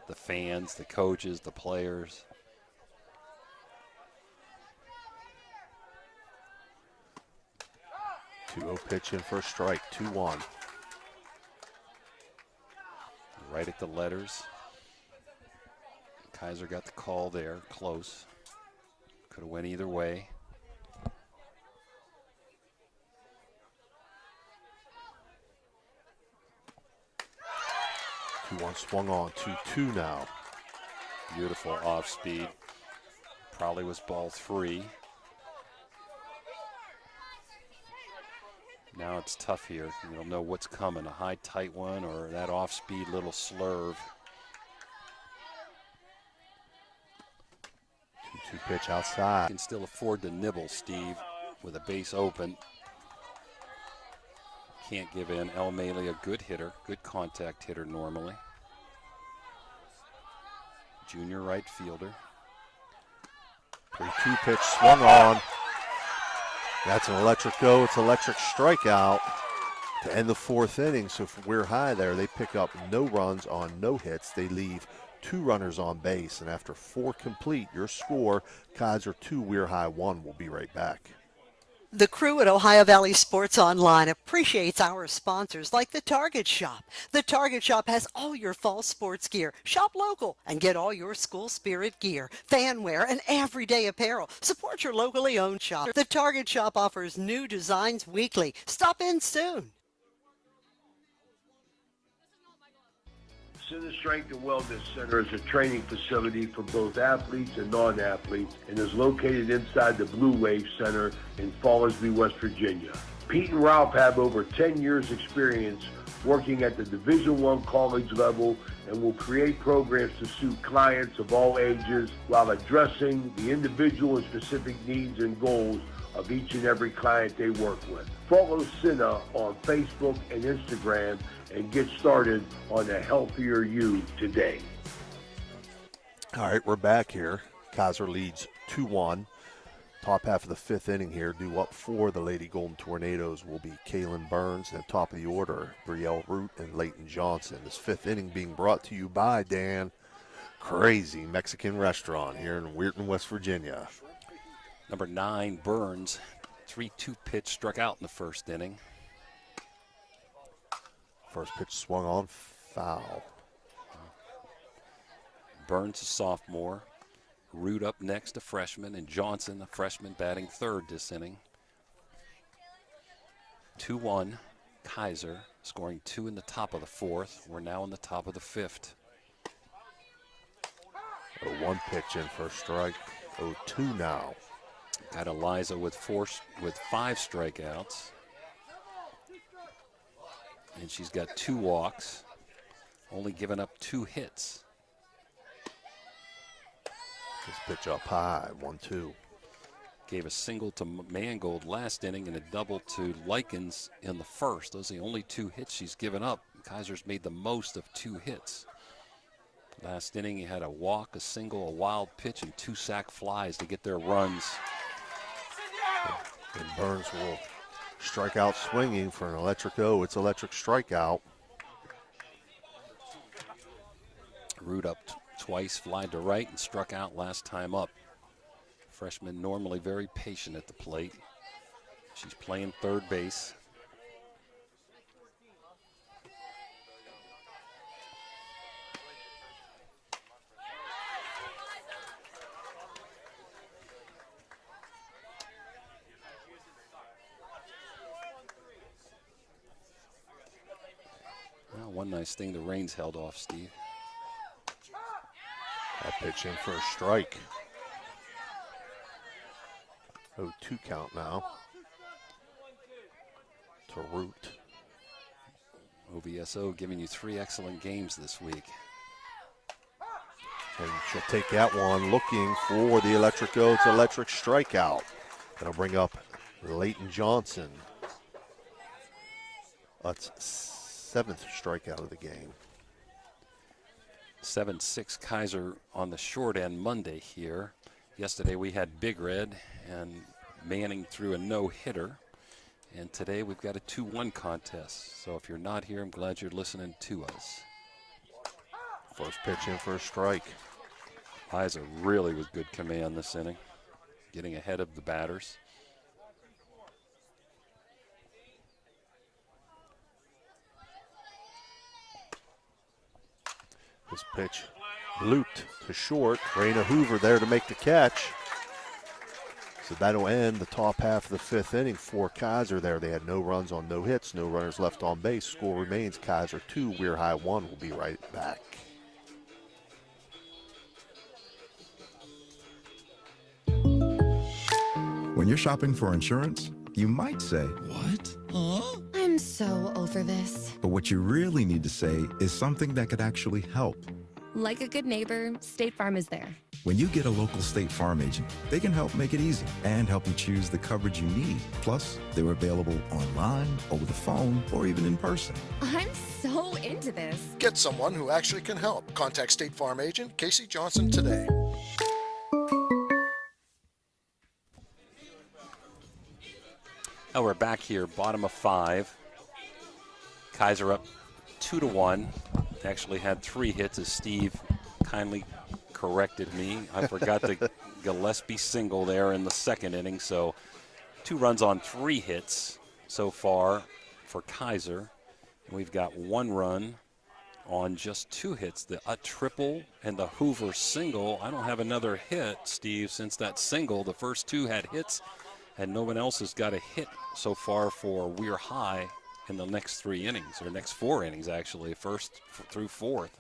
The fans, the coaches, the players. Pitch in for a strike, 2-1. Right at the letters. Kaiser got the call there, close. Could have went either way. 2-1 swung on, 2-2 now. Beautiful off speed. Probably was ball 3. Now it's tough here. You don't know what's coming, a high tight one or that off speed little slurve. 2-2 pitch outside. You can still afford to nibble, Steve, with a base open. Can't give in. El Maley, a good hitter, good contact hitter normally. Junior right fielder. 3-2 pitch swung on. That's an electric go. It's electric strikeout to end the 4th inning. So for Weir High there, they pick up no runs on no hits. They leave 2 runners on base. And after 4 complete, your score, Kaiser 2, Weir High 1. We'll be right back. The crew at Ohio Valley Sports Online appreciates our sponsors like the Target Shop. The Target Shop has all your fall sports gear. Shop local and get all your school spirit gear, fan wear, and everyday apparel. Support your locally owned shop. The Target Shop offers new designs weekly. Stop in soon. Center Strength and Wellness Center is a training facility for both athletes and non-athletes and is located inside the Blue Wave Center in Fallersby, West Virginia. Pete and Ralph have over 10 years experience working at the Division I college level and will create programs to suit clients of all ages while addressing the individual and specific needs and goals of each and every client they work with. Follow Cinna on Facebook and Instagram and get started on a healthier you today. All right, we're back here. Kaiser leads 2-1. Top half of the fifth inning here. Due up for the Lady Golden Tornadoes will be Kaylin Burns, and top of the order, Brielle Root and Leighton Johnson. This fifth inning being brought to you by Dan Crazy Mexican Restaurant here in Weirton, West Virginia. Number 9, Burns, 3-2 pitch, struck out in the first inning. First pitch swung on, foul. Burns, a sophomore. Root up next, a freshman, and Johnson, a freshman, batting third this inning. 2-1, Kaiser scoring 2 in the top of the fourth. We're now in the top of the fifth. 0-1 pitch in for a strike. 0-2 now. Got Eliza with 5 strikeouts. And she's got 2 walks, only given up 2 hits. This pitch up high, 1-2. Gave a single to Mangold last inning and a double to Likens in the first. Those are the only 2 hits she's given up. Kaiser's made the most of 2 hits. Last inning, he had a walk, a single, a wild pitch, and 2 sac flies to get their runs. And Burns will strike out swinging for an electric O. It's electric strikeout. Root up twice, flied to right, and struck out last time up. Freshman normally very patient at the plate. She's playing third base. Well, one nice thing, the rain's held off, Steve. That pitch in for a strike. 0-2 count now to Root. OVSO giving you 3 excellent games this week. And she'll take that one, looking for the electric O. It's electric strikeout. That'll bring up Leighton Johnson. That's 7th strikeout of the game. 7-6 Kaiser on the short end Monday here. Yesterday we had Big Red and Manning threw a no-hitter. And today we've got a 2-1 contest. So if you're not here, I'm glad you're listening to us. First pitch in for a strike. Liza really with good command this inning, getting ahead of the batters. This pitch looped to short. Raina Hoover there to make the catch. So that'll end the top half of the fifth inning for Kaiser there. They had no runs on no hits, no runners left on base. Score remains Kaiser 2, Weir High 1. We'll be right back. When you're shopping for insurance, you might say, "What? Huh?" I'm so over this. but what you really need to say is something that could actually help. Like a good neighbor, State Farm is there. When you get a local State Farm agent, they can help make it easy and help you choose the coverage you need. Plus, they're available online, over the phone, or even in person. I'm so into this. Get someone who actually can help. Contact State Farm agent Casey Johnson today. Now we're back here, bottom of 5. Kaiser up 2-1. Actually had 3 hits, as Steve kindly corrected me. I forgot the Gillespie single there in the second inning. So 2 runs on 3 hits so far for Kaiser. We've got 1 run on just 2 hits, a triple and the Hoover single. I don't have another hit, Steve, since that single. The first 2 had hits, and no one else has got a hit so far for Weir High in the next 3 innings, or next 4 innings, actually, first through 4th.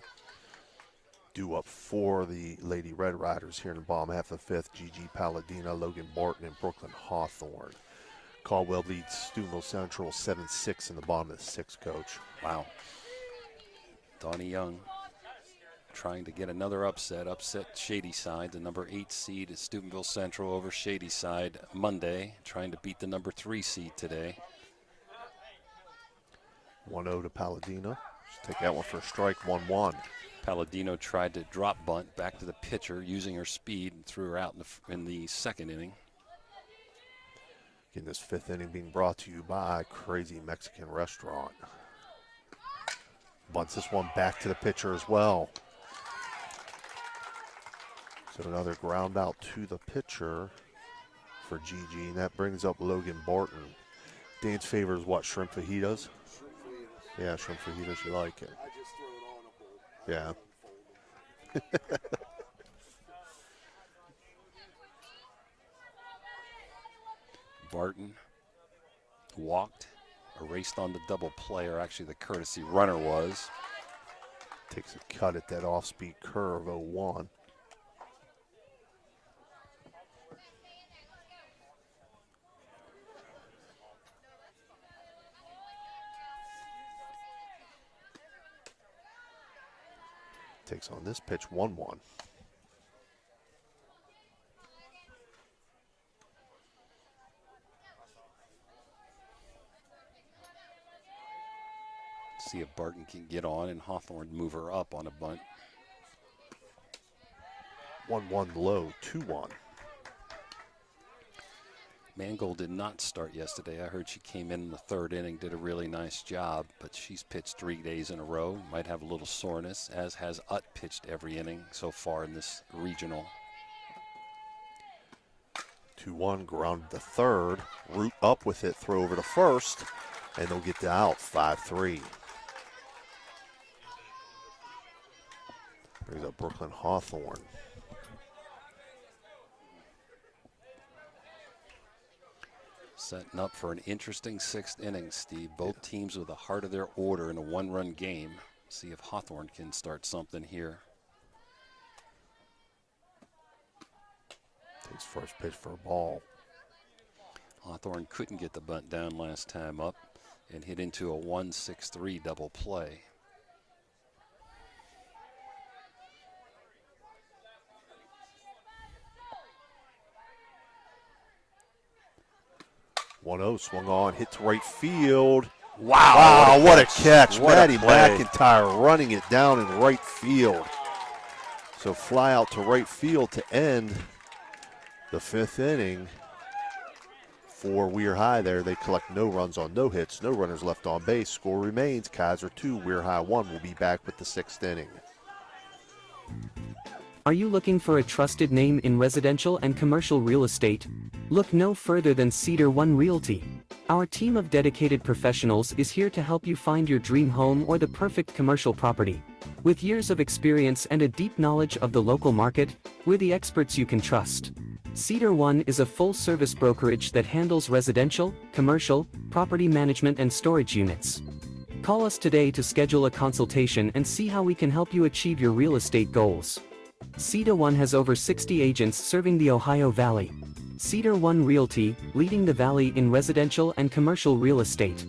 Due up for the Lady Red Riders here in the bottom half of the 5th. Gigi Palladina, Logan Barton, and Brooklyn Hawthorne. Caldwell leads Steubenville Central 7-6 in the bottom of the 6th, Coach. Wow. Donnie Young trying to get another upset Shadyside. The number 8 seed is Steubenville Central over Shadyside Monday, trying to beat the number 3 seed today. 1-0 to Palladino. Just take that one for a strike, 1-1. Palladino tried to drop bunt back to the pitcher using her speed and threw her out in the second inning. Again, this 5th inning being brought to you by Crazy Mexican Restaurant. Bunts this one back to the pitcher as well. So another ground out to the pitcher for Gigi, and that brings up Logan Barton. Dane's favorite is what, shrimp fajitas? Yeah, shrimp fajitas, you like it. Yeah. Barton walked, erased on the double play, or actually the courtesy runner was. Takes a cut at that off-speed curve, 0-1. Takes on this pitch, 1-1. See if Barton can get on and Hawthorne move her up on a bunt. 1-1 low, 2-1. Mangold did not start yesterday. I heard she came in the 3rd inning, did a really nice job, but she's pitched 3 days in a row. Might have a little soreness, as has Utt pitched every inning so far in this regional. 2-1, grounded to 3rd. Root up with it, throw over to 1st, and they'll get the out, 5-3. Brings up Brooklyn Hawthorne. Setting up for an interesting 6th inning, Steve. Both teams with the heart of their order in a 1-run game. See if Hawthorne can start something here. Takes first pitch for a ball. Hawthorne couldn't get the bunt down last time up and hit into a 1-6-3 double play. Swung on, hit to right field. Wow, what a catch. What Maddie a play. McIntyre running it down in right field. So fly out to right field to end the 5th inning for Weir High there. They collect no runs on no hits, no runners left on base. Score remains Kaiser 2, Weir High 1. We'll be back with the 6th inning. Are you looking for a trusted name in residential and commercial real estate? Look no further than Cedar One Realty. Our team of dedicated professionals is here to help you find your dream home or the perfect commercial property. With years of experience and a deep knowledge of the local market, we're the experts you can trust. Cedar One is a full-service brokerage that handles residential, commercial, property management and storage units. Call us today to schedule a consultation and see how we can help you achieve your real estate goals. Cedar One has over 60 agents serving the Ohio Valley. Cedar One Realty, leading the Valley in residential and commercial real estate.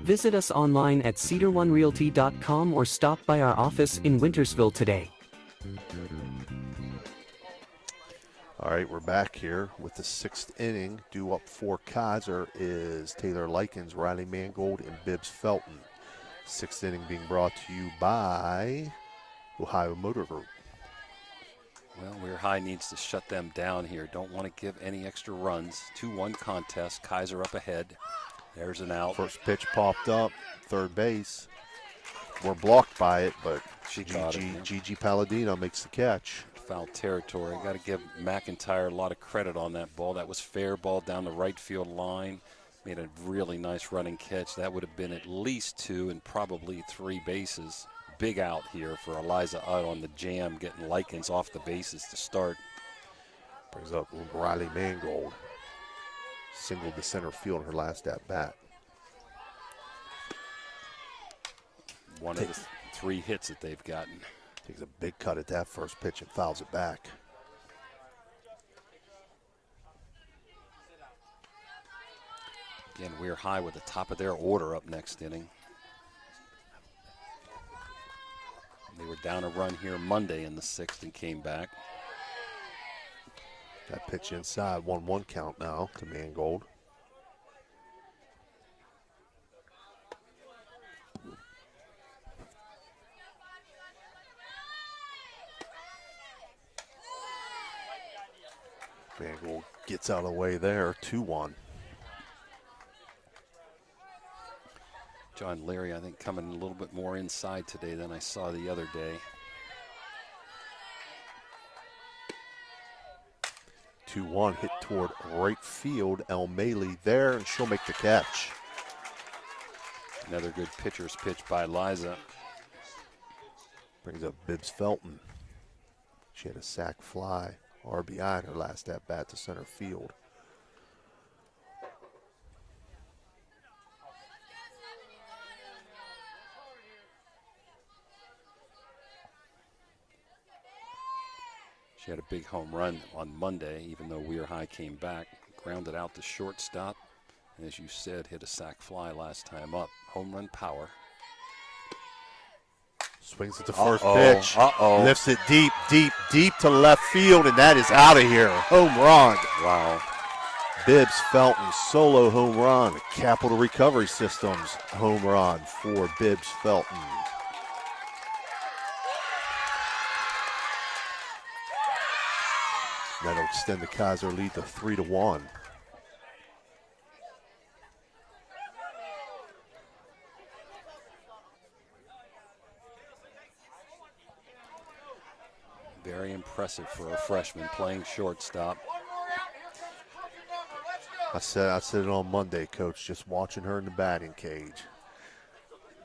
Visit us online at cedaronerealty.com or stop by our office in Wintersville today. All right, we're back here with the 6th inning. Due up for Kaiser is Taylor Likens, Riley Mangold, and Bibbs Felton. 6th inning being brought to you by Ohio Motor Group. Well, Weir High needs to shut them down here. Don't want to give any extra runs. 2-1 contest. Kaiser up ahead. There's an out. First pitch popped up, 3rd base. We're blocked by it, but Gigi Palladino makes the catch. Foul territory. Got to give McIntyre a lot of credit on that ball. That was fair ball down the right field line. Made a really nice running catch. That would have been at least 2 and probably 3 bases. Big out here for Eliza Utt on the jam, getting Likens off the bases to start. Brings up Riley Mangold. Singled to center field in her last at-bat. One of the 3 hits that they've gotten. Takes a big cut at that first pitch and fouls it back. Again, Weir High with the top of their order up next inning. They were down a run here Monday in the 6th and came back. That pitch inside, 1-1 count now to Mangold. Mangold gets out of the way there, 2-1. John Leary, I think, coming a little bit more inside today than I saw the other day. 2-1 hit toward right field. Elmaili there, and she'll make the catch. Another good pitcher's pitch by Liza. Brings up Bibbs Felton. She had a sac fly, RBI in her last at-bat to center field. She had a big home run on Monday, even though Weir High came back, grounded out to shortstop, and as you said, hit a sac fly last time up. Home run power. Swings at the first pitch. Lifts it deep, deep, deep to left field, and that is out of here. Home run. Wow. Bibbs Felton solo home run. Capital Recovery Systems home run for Bibbs Felton. That'll extend the Kaiser lead to 3-1. Very impressive for a freshman playing shortstop. I said it on Monday, Coach, just watching her in the batting cage.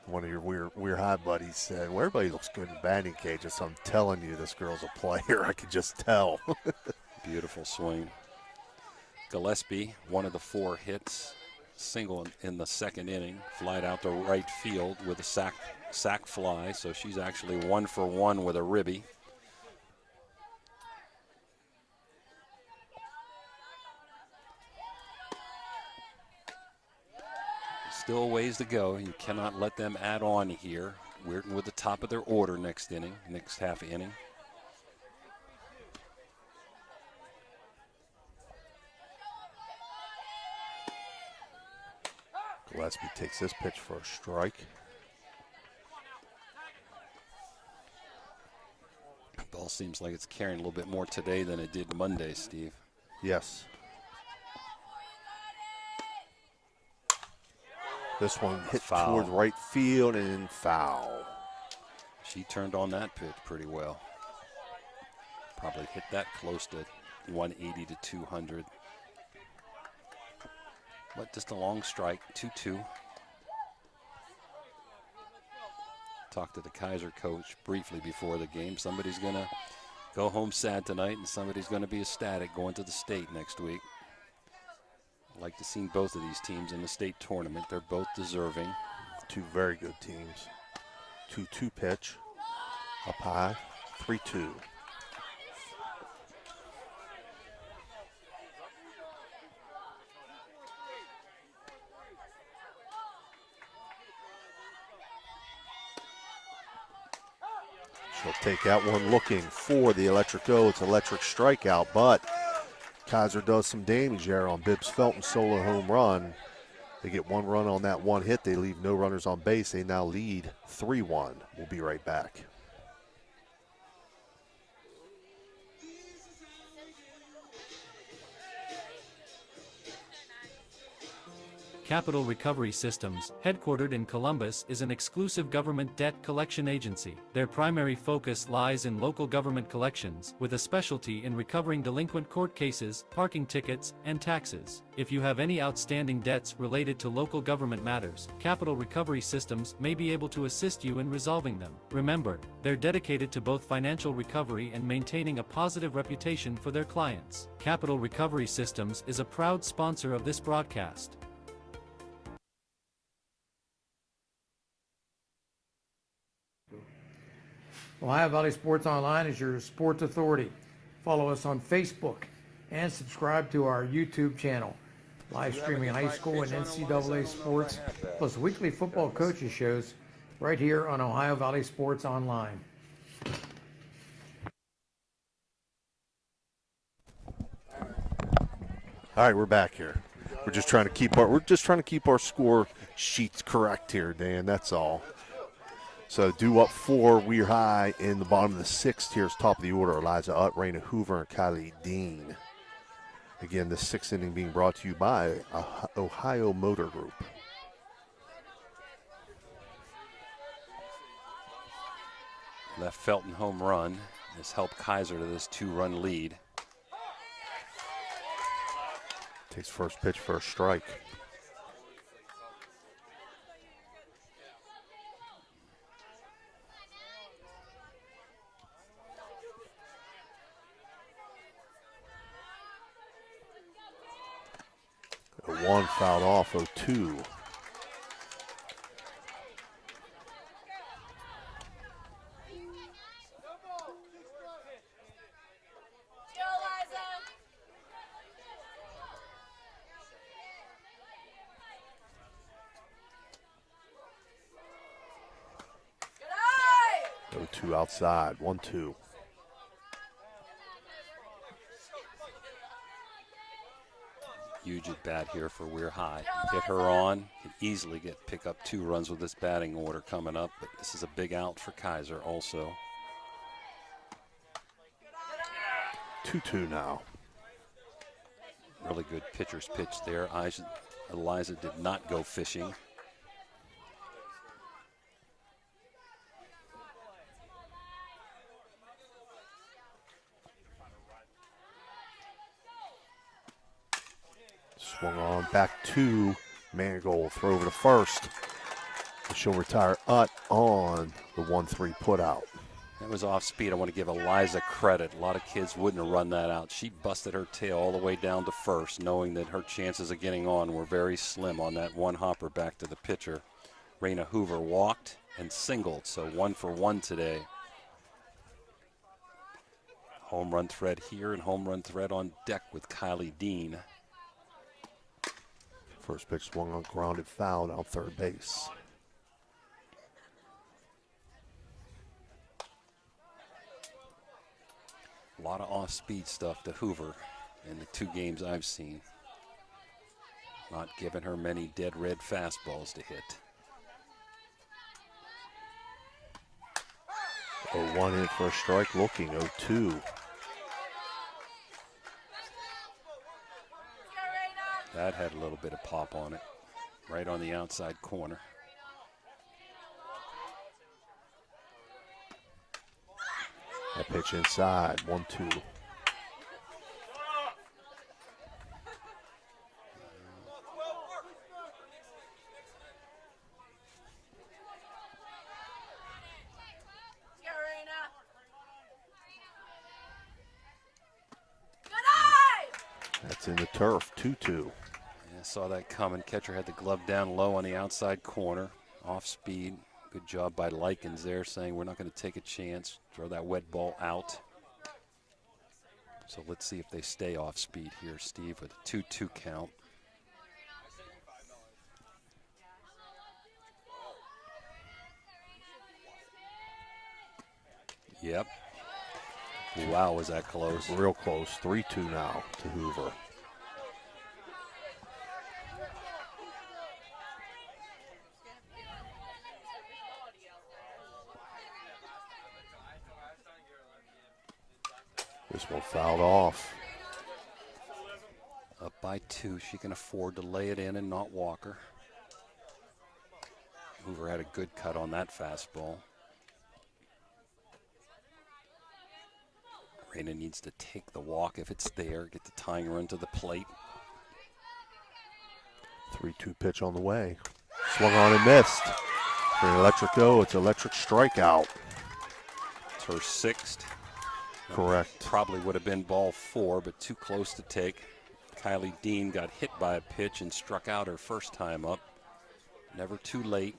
One of your Weir High buddies said, well, everybody looks good in the batting cage. So I'm telling you, this girl's a player. I can just tell. Beautiful swing. Gillespie, one of the 4 hits, single in the 2nd inning, flied out to right field with a sac fly, so she's actually 1 for 1 with a ribby. Still a ways to go. You cannot let them add on here. Weirton with the top of their order next half inning. Gillespie takes this pitch for a strike. Ball seems like it's carrying a little bit more today than it did Monday, Steve. Yes. This one hit Foul. toward right field and foul. She turned on that pitch pretty well. Probably hit that close to 180 to 200. But just a long strike, 2-2. Talked to the Kaiser coach briefly before the game. Somebody's going to go home sad tonight, and somebody's going to be ecstatic going to the state next week. I'd like to see both of these teams in the state tournament. They're both deserving. 2 very good teams. 2-2 pitch. Up high. 3-2. She'll take that one looking for the electric O. It's electric strikeout, but Kaiser does some damage there on Bibbs Felton's solo home run. They get 1 run on that 1 hit. They leave no runners on base. They now lead 3-1. We'll be right back. Capital Recovery Systems, headquartered in Columbus, is an exclusive government debt collection agency. Their primary focus lies in local government collections, with a specialty in recovering delinquent court cases, parking tickets, and taxes. If you have any outstanding debts related to local government matters, Capital Recovery Systems may be able to assist you in resolving them. Remember, they're dedicated to both financial recovery and maintaining a positive reputation for their clients. Capital Recovery Systems is a proud sponsor of this broadcast. Ohio Valley Sports Online is your sports authority. Follow us on Facebook and subscribe to our YouTube channel. Live streaming high school and NCAA sports, plus weekly football coaches shows right here on Ohio Valley Sports Online. All right, we're back here. We're just trying to keep our score sheets correct here, Dan. That's all. So due up for Weir High in the bottom of the sixth here is top of the order. Eliza Utt, Raina Hoover, and Kylie Dean. Again, the sixth inning being brought to you by Ohio Motor Group. Left Felton home run has helped Kaiser to this 2-run lead. Takes first pitch for a strike. A 1 fouled off, 0-2. Two outside, 1-2. Huge at bat here for Weir High. Get her on, can easily pick up 2 runs with this batting order coming up, but this is a big out for Kaiser also. 2-2 now. Really good pitcher's pitch there. Eliza did not go fishing. Swung on back to Mangold. Throw over to first. She'll retire Utt on the 1-3 put out. That was off speed. I want to give Eliza credit. A lot of kids wouldn't have run that out. She busted her tail all the way down to first, knowing that her chances of getting on were very slim on that one hopper back to the pitcher. Raina Hoover walked and singled, so 1 for 1 today. Home run threat here and home run threat on deck with Kylie Dean. First pitch swung on, grounded, foul out third base. A lot of off-speed stuff to Hoover in the 2 games I've seen. Not giving her many dead red fastballs to hit. 0-1 in for a strike, looking 0-2. That had a little bit of pop on it, right on the outside corner. That pitch inside, 1-2. That's in the turf, 2-2. Yeah, saw that coming. Catcher had the glove down low on the outside corner, off speed. Good job by Likens there, saying we're not going to take a chance. Throw that wet ball out. So let's see if they stay off speed here, Steve, with a 2-2 count. Yep. Wow, was that close? Real close, 3-2 now to Hoover. This one fouled off. Up by 2. She can afford to lay it in and not walk her. Hoover had a good cut on that fastball. Raina needs to take the walk if it's there, get the tying run to the plate. 3-2 pitch on the way. Swung on and missed. For an electric go, it's electric strikeout. It's her 6th. Correct. Probably would have been ball 4, but too close to take. Kylie Dean got hit by a pitch and struck out her first time up. Never too late.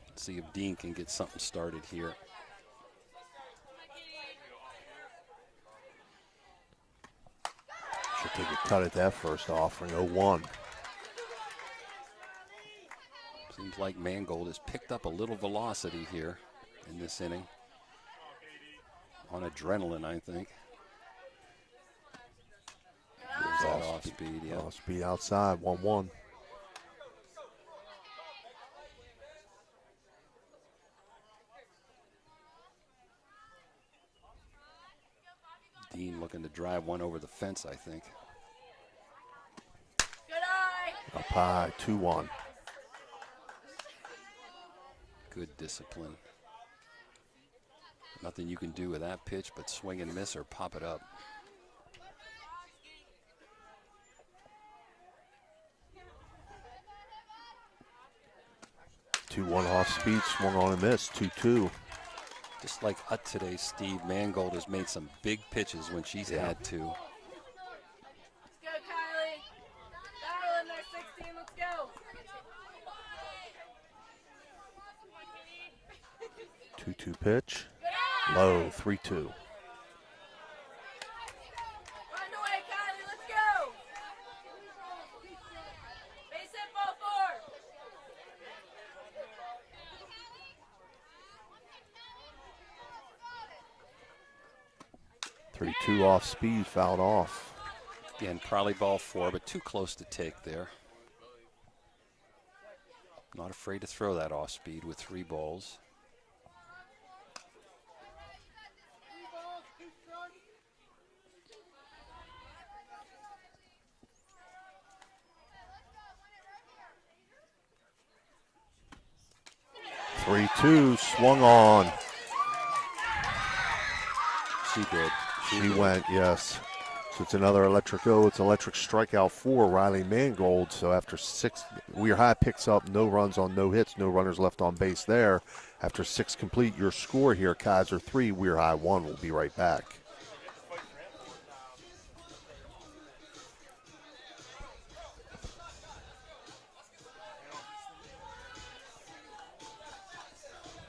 Let's see if Dean can get something started here. She'll take a cut at that first offering, 0-1. Seems like Mangold has picked up a little velocity here in this inning. On adrenaline, I think. Gives that off off speed, yeah. Off speed outside, 1-1. Dean looking to drive one over the fence, I think. Up high, 2-1. Good discipline. Nothing you can do with that pitch but swing and miss or pop it up. One off speed, swung on and missed, 2-2. Just like Hutt today, Steve, Mangold has made some big pitches when she's had to. Let's go, Kylie. Battle in there, 16. Let's go. 2-2 pitch, low, 3-2. Run away, Kylie. Let's go. Base hit, ball 3-2 off speed, fouled off. Again, probably ball 4, but too close to take there. Not afraid to throw that off speed with 3 balls. Three, 2, swung on. She did. She went, yes. So it's another electric O. It's electric strikeout for Riley Mangold. So after 6, Weir High picks up no runs on no hits, no runners left on base there. After 6 complete, your score here, Kaiser 3, Weir High 1. We'll be right back.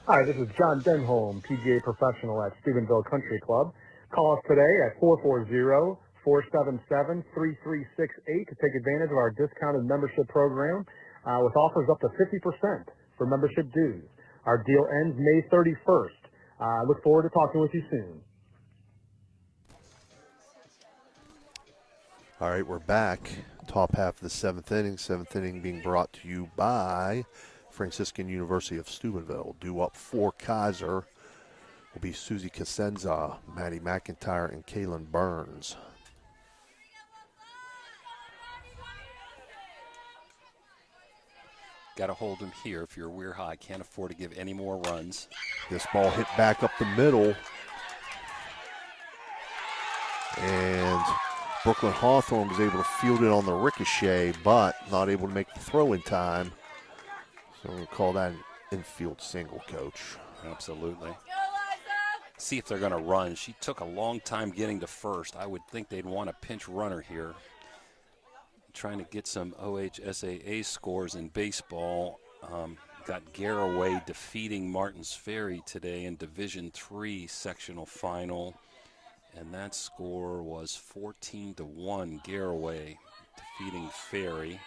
Hi, this is John Denholm, PGA professional at Steubenville Country Club. Call us today at 440-477-3368 to take advantage of our discounted membership program with offers up to 50% for membership dues. Our deal ends May 31st. Look forward to talking with you soon. All right, we're back. Top half of the 7th inning. 7th inning being brought to you by Franciscan University of Steubenville. Due up for Kaiser will be Susie Casenza, Maddie McIntyre, and Kaylin Burns. Got to hold him here if you're Weir High. Can't afford to give any more runs. This ball hit back up the middle. And Brooklyn Hawthorne was able to field it on the ricochet, but not able to make the throw in time. So we'll call that an infield single, Coach. Absolutely. See if they're going to run. She took a long time getting to first. I would think they'd want a pinch runner here. Trying to get some OHSAA scores in baseball. Got Garraway defeating Martins Ferry today in Division III sectional final. And that score was 14-1, Garraway defeating Ferry.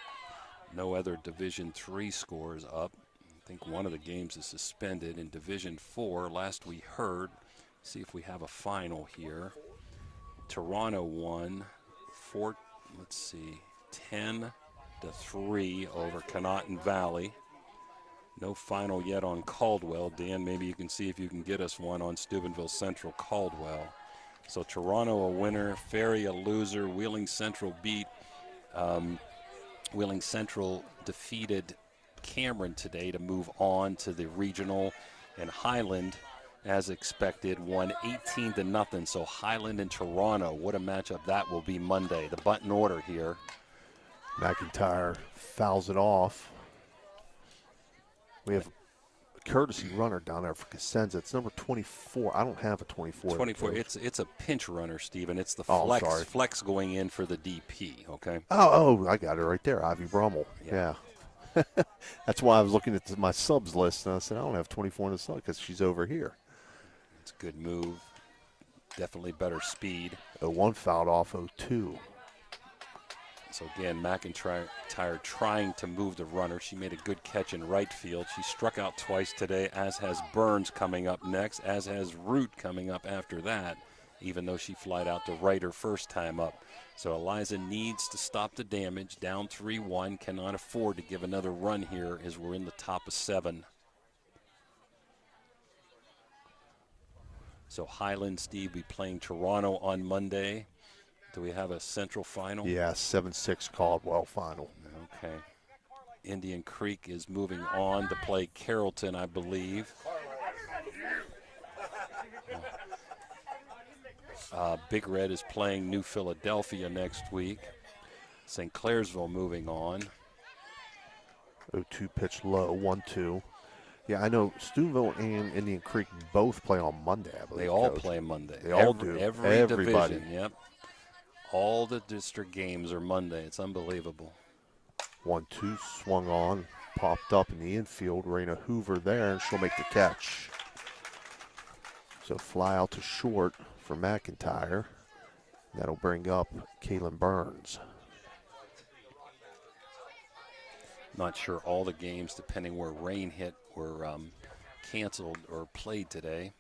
No other Division III scores up. I think one of the games is suspended. In Division IV, last we heard, see if we have a final here. Toronto won 10-3 over Conotton Valley. No final yet on Caldwell. Dan, maybe you can see if you can get us one on Steubenville Central Caldwell. So Toronto a winner, Ferry a loser, Wheeling Central beat. Wheeling Central defeated Cameron today to move on to the regional, and Highland, as expected, won 18-0. So Highland and Toronto, what a matchup that will be Monday. The bunt in order here. McIntyre fouls it off. We have a courtesy runner down there for Cosenza. It's number 24. I don't have a 24. 24. It's a pinch runner, Stephen. It's the Oh, flex. sorry. Flex going in for the DP. Okay. Oh, I got it right there. Ivy Brummel. Yeah. That's why I was looking at my subs list, and I said, I don't have 24 in the sub because she's over here. It's a good move. Definitely better speed. 0-1 fouled off 0-2. So again, McIntyre trying to move the runner. She made a good catch in right field. She struck out twice today, as has Burns coming up next, as has Root coming up after that even though she flied out to right her first time up. So Eliza needs to stop the damage. Down 3-1, cannot afford to give another run here as we're in the top of 7. So Highland, Steve, be playing Toronto on Monday. Do we have a central final? Yeah, 7-6 Caldwell final. Okay. Indian Creek is moving on to play Carrollton, I believe. Big Red is playing New Philadelphia next week. St. Clairsville moving on. 0-2 pitch low, 1-2. Yeah, I know Steubenville and Indian Creek both play on Monday, I believe. They all Coach. play Monday. They all do. Every division, yep. All the district games are Monday. It's unbelievable. 1-2 swung on, popped up in the infield. Raina Hoover there, and she'll make the catch. So fly out to short for McIntyre. That'll bring up Kaylin Burns. Not sure all the games, depending where rain hit, were canceled or played today.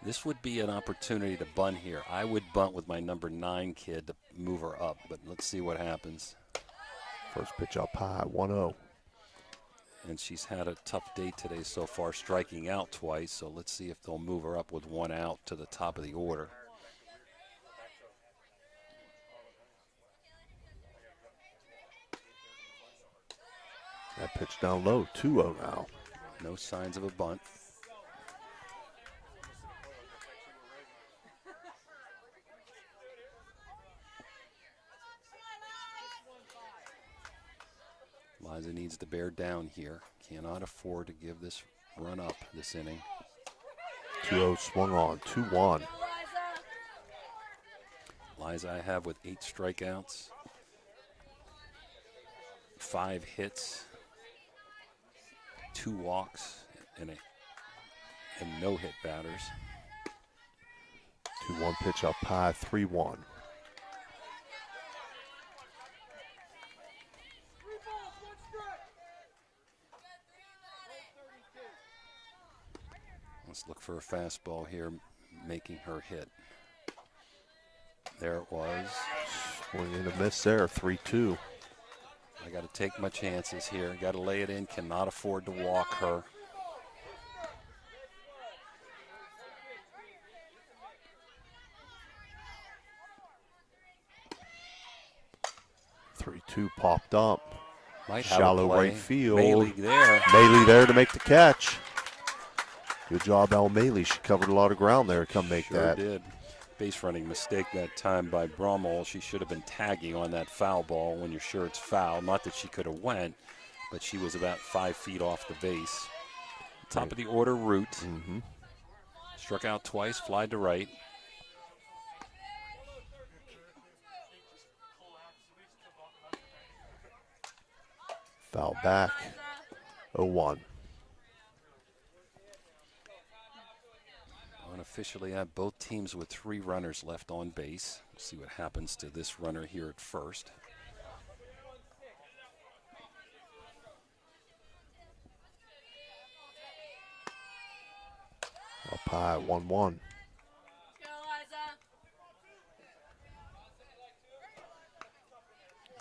This would be an opportunity to bunt here. I would bunt with my number 9 kid to move her up, but let's see what happens. First pitch up high, 1-0. And she's had a tough day today so far, striking out twice, so let's see if they'll move her up with 1 out to the top of the order. That pitch down low, 2-0 now. No signs of a bunt. Liza needs to bear down here. Cannot afford to give this run up this inning. 2-0 swung on, 2-1. Liza I have with 8 strikeouts, 5 hits, 2 walks, and no hit batters. 2-1 pitch up high, 3-1. Let's look for a fastball here, making her hit. There it was. Swing and a miss there, 3-2. I got to take my chances here. Got to lay it in. Cannot afford to walk her. Three-two popped up. Might have shallow a play. right field. Maley there. Maley there to make the catch. Good job, Al Maley. She covered a lot of ground there to come make that. Sure did. Base running mistake that time by Brummel. She should have been tagging on that foul ball when you're sure it's foul. Not that she could have went, but she was about 5 feet off the base. Top of the order, Root. Mm-hmm. Struck out twice, flied to right. Foul back, 0-1. Unofficially, I have both teams with 3 runners left on base. We'll see what happens to this runner here at first. Up high, 1-1.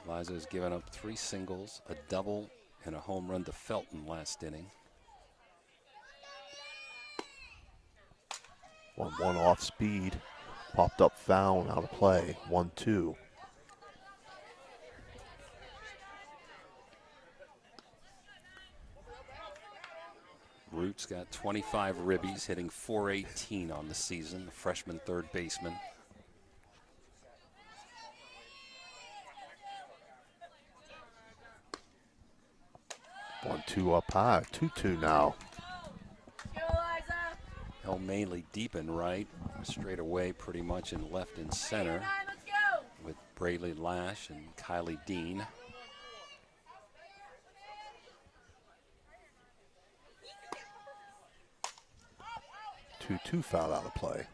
Liza has given up 3 singles, a double, and a home run to Felton last inning. 1-1 off speed. Popped up foul, out of play. 1-2. Root's got 25 ribbies, hitting .418 on the season, the freshman third baseman. 1-2 up high, 2-2 now. El Maley deep and right, straight away pretty much in left and center with Braley Lash and Kylie Dean. Two foul out of play.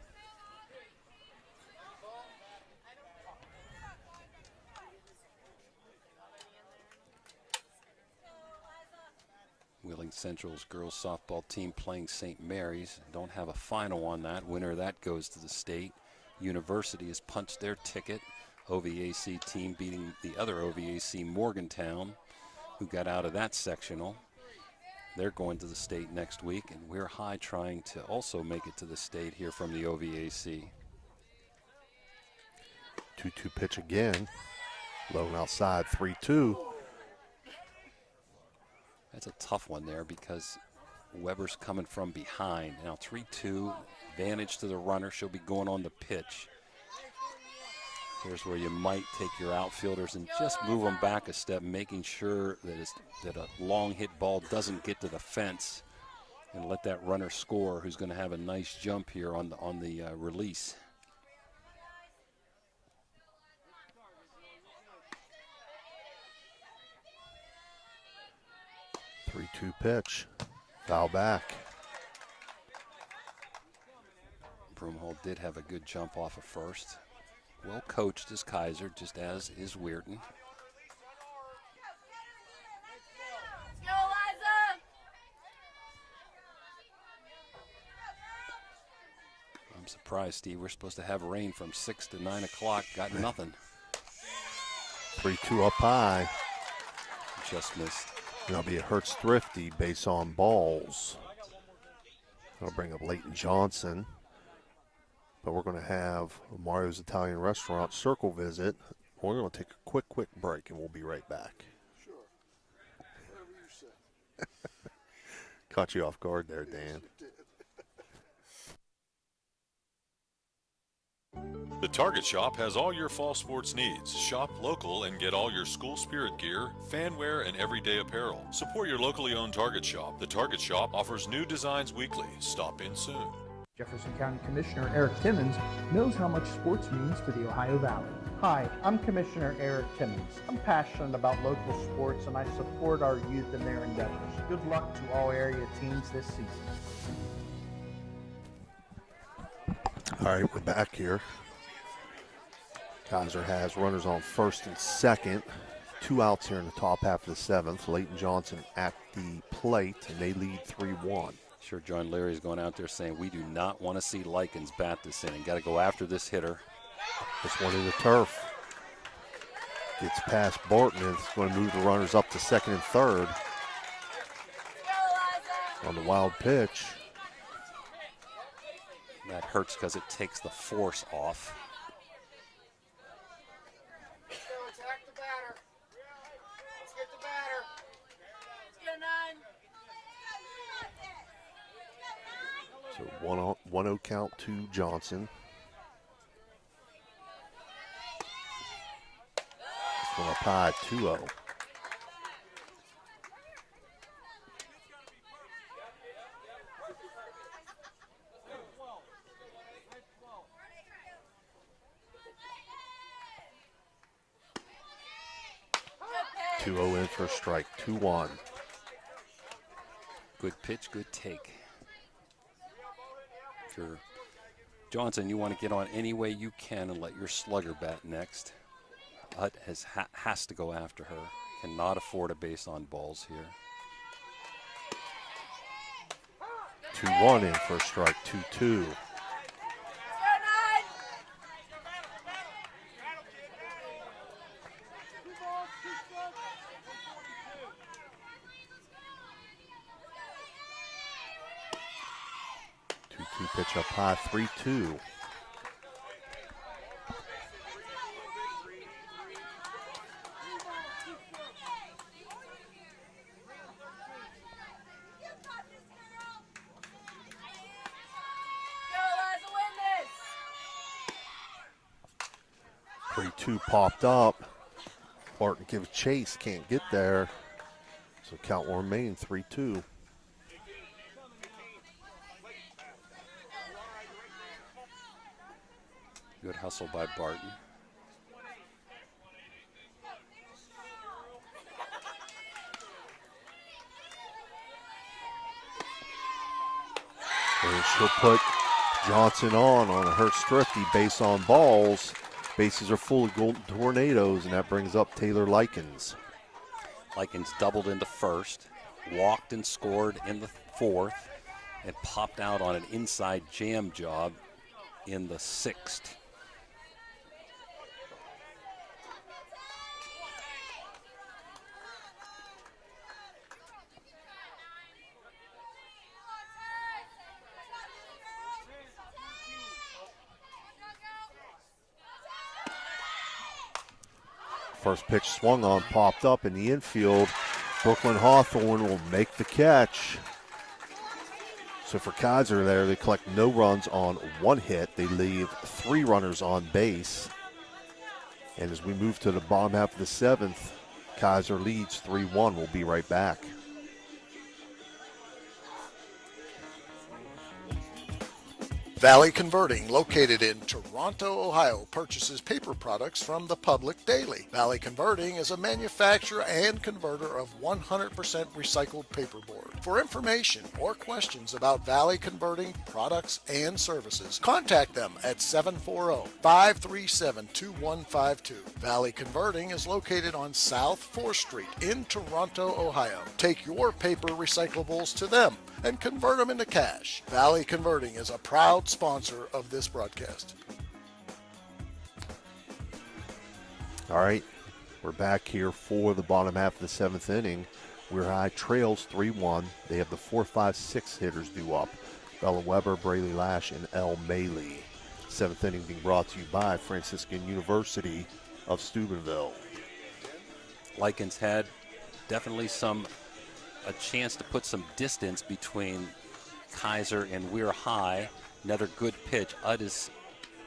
Wheeling Central's girls softball team playing St. Mary's. Don't have a final on that. Winner of that goes to the state. University has punched their ticket. OVAC team beating the other OVAC, Morgantown, who got out of that sectional. They're going to the state next week, and Weir High trying to also make it to the state here from the OVAC. 2-2 pitch again. Low and outside, 3-2. That's a tough one there because Weber's coming from behind. Now 3-2, advantage to the runner. She'll be going on the pitch. Here's where you might take your outfielders and just move them back a step, making sure that a long hit ball doesn't get to the fence, and let that runner score, who's going to have a nice jump here on the release. Three-two pitch, foul back. Broomhall did have a good jump off of first. Well coached is Kaiser, just as is Weirton. I'm surprised, Steve. We're supposed to have rain from 6 to 9 o'clock. Got nothing. 3-2 up high. Just missed. That'll be a Hertz Thrifty based on balls. I'll bring up Leighton Johnson. But we're going to have Mario's Italian Restaurant circle visit. We're going to take a quick break, and we'll be right back. Sure. Whatever you say. Caught you off guard there, Dan. The Target Shop has all your fall sports needs. Shop local and get all your school spirit gear, fan wear, and everyday apparel. Support your locally owned Target Shop. The Target Shop offers new designs weekly. Stop in soon. Jefferson County Commissioner Eric Timmons knows how much sports means to the Ohio Valley. Hi, I'm Commissioner Eric Timmons. I'm passionate about local sports and I support our youth in their endeavors. Good luck to all area teams this season. All right, we're back here. Kaiser has runners on first and second. 2 outs here in the top half of the 7th. Leighton Johnson at the plate, and they lead 3-1. Sure, John Leary's going out there saying we do not want to see Likens bat this inning. Got to go after this hitter. This one in the turf. Gets past Barton, and it's going to move the runners up to second and third. On the wild pitch. That hurts because it takes the force off. So 1-0 count to Johnson. This one up high, 2-0. In for a strike, 2-1. Good pitch, good take. If you're Johnson, you want to get on any way you can and let your slugger bat next. Hutt has to go after her. Cannot afford a base on balls here. 2-1 in for a strike, 2-2. Pitch up high, 3-2. Popped up. Barton gives chase, can't get there. So count will remain 3-2. Good hustle by Barton. And she'll put Johnson on a Hertz Thrifty base on balls. Bases are full of Golden Tornadoes, and that brings up Taylor Likens. Likens doubled into first, walked and scored in the 4th, and popped out on an inside jam job in the 6th. First pitch swung on, popped up in the infield. Brooklyn Hawthorne will make the catch. So for Kaiser there, they collect no runs on one hit. They leave 3 runners on base. And as we move to the bottom half of the 7th, Kaiser leads 3-1. We'll be right back. Valley Converting, located in Toronto, Ohio, purchases paper products from the public daily. Valley Converting is a manufacturer and converter of 100% recycled paperboard. For information or questions about Valley Converting products and services, contact them at 740-537-2152. Valley Converting is located on South 4th Street in Toronto, Ohio. Take your paper recyclables to them and convert them into cash. Valley Converting is a proud sponsor of this broadcast. All right, we're back here for the bottom half of the 7th inning. Weir High trails 3-1. They have the 4, 5, 6 hitters due up. Bella Weber, Braley Lash, and El Maley. 7th inning being brought to you by Franciscan University of Steubenville. Lycans had definitely a chance to put some distance between Kaiser and Weir High. Another good pitch. Has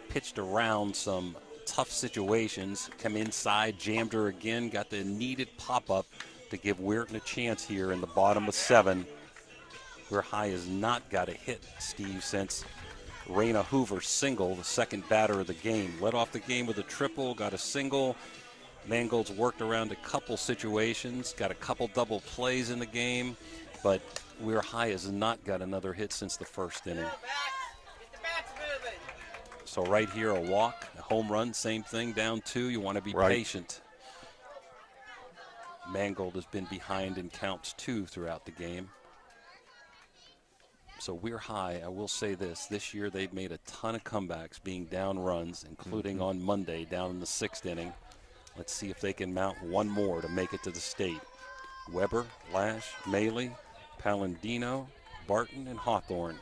pitched around some tough situations, come inside, jammed her again, got the needed pop-up to give Weirton a chance here in the bottom of 7. Weir High has not got a hit, Steve, since Raina Hoover single, the second batter of the game. Led off the game with a triple, got a single. Mangold's worked around a couple situations, got a couple double plays in the game, but Weir High has not got another hit since the first inning. So right here, a walk, a home run, same thing, down 2. You want to be patient. Mangold has been behind in counts 2 throughout the game. So Weir High, I will say this year they've made a ton of comebacks being down runs, including on Monday down in the 6th inning. Let's see if they can mount one more to make it to the state. Weber, Lash, Maley, Palladino, Barton, and Hawthorne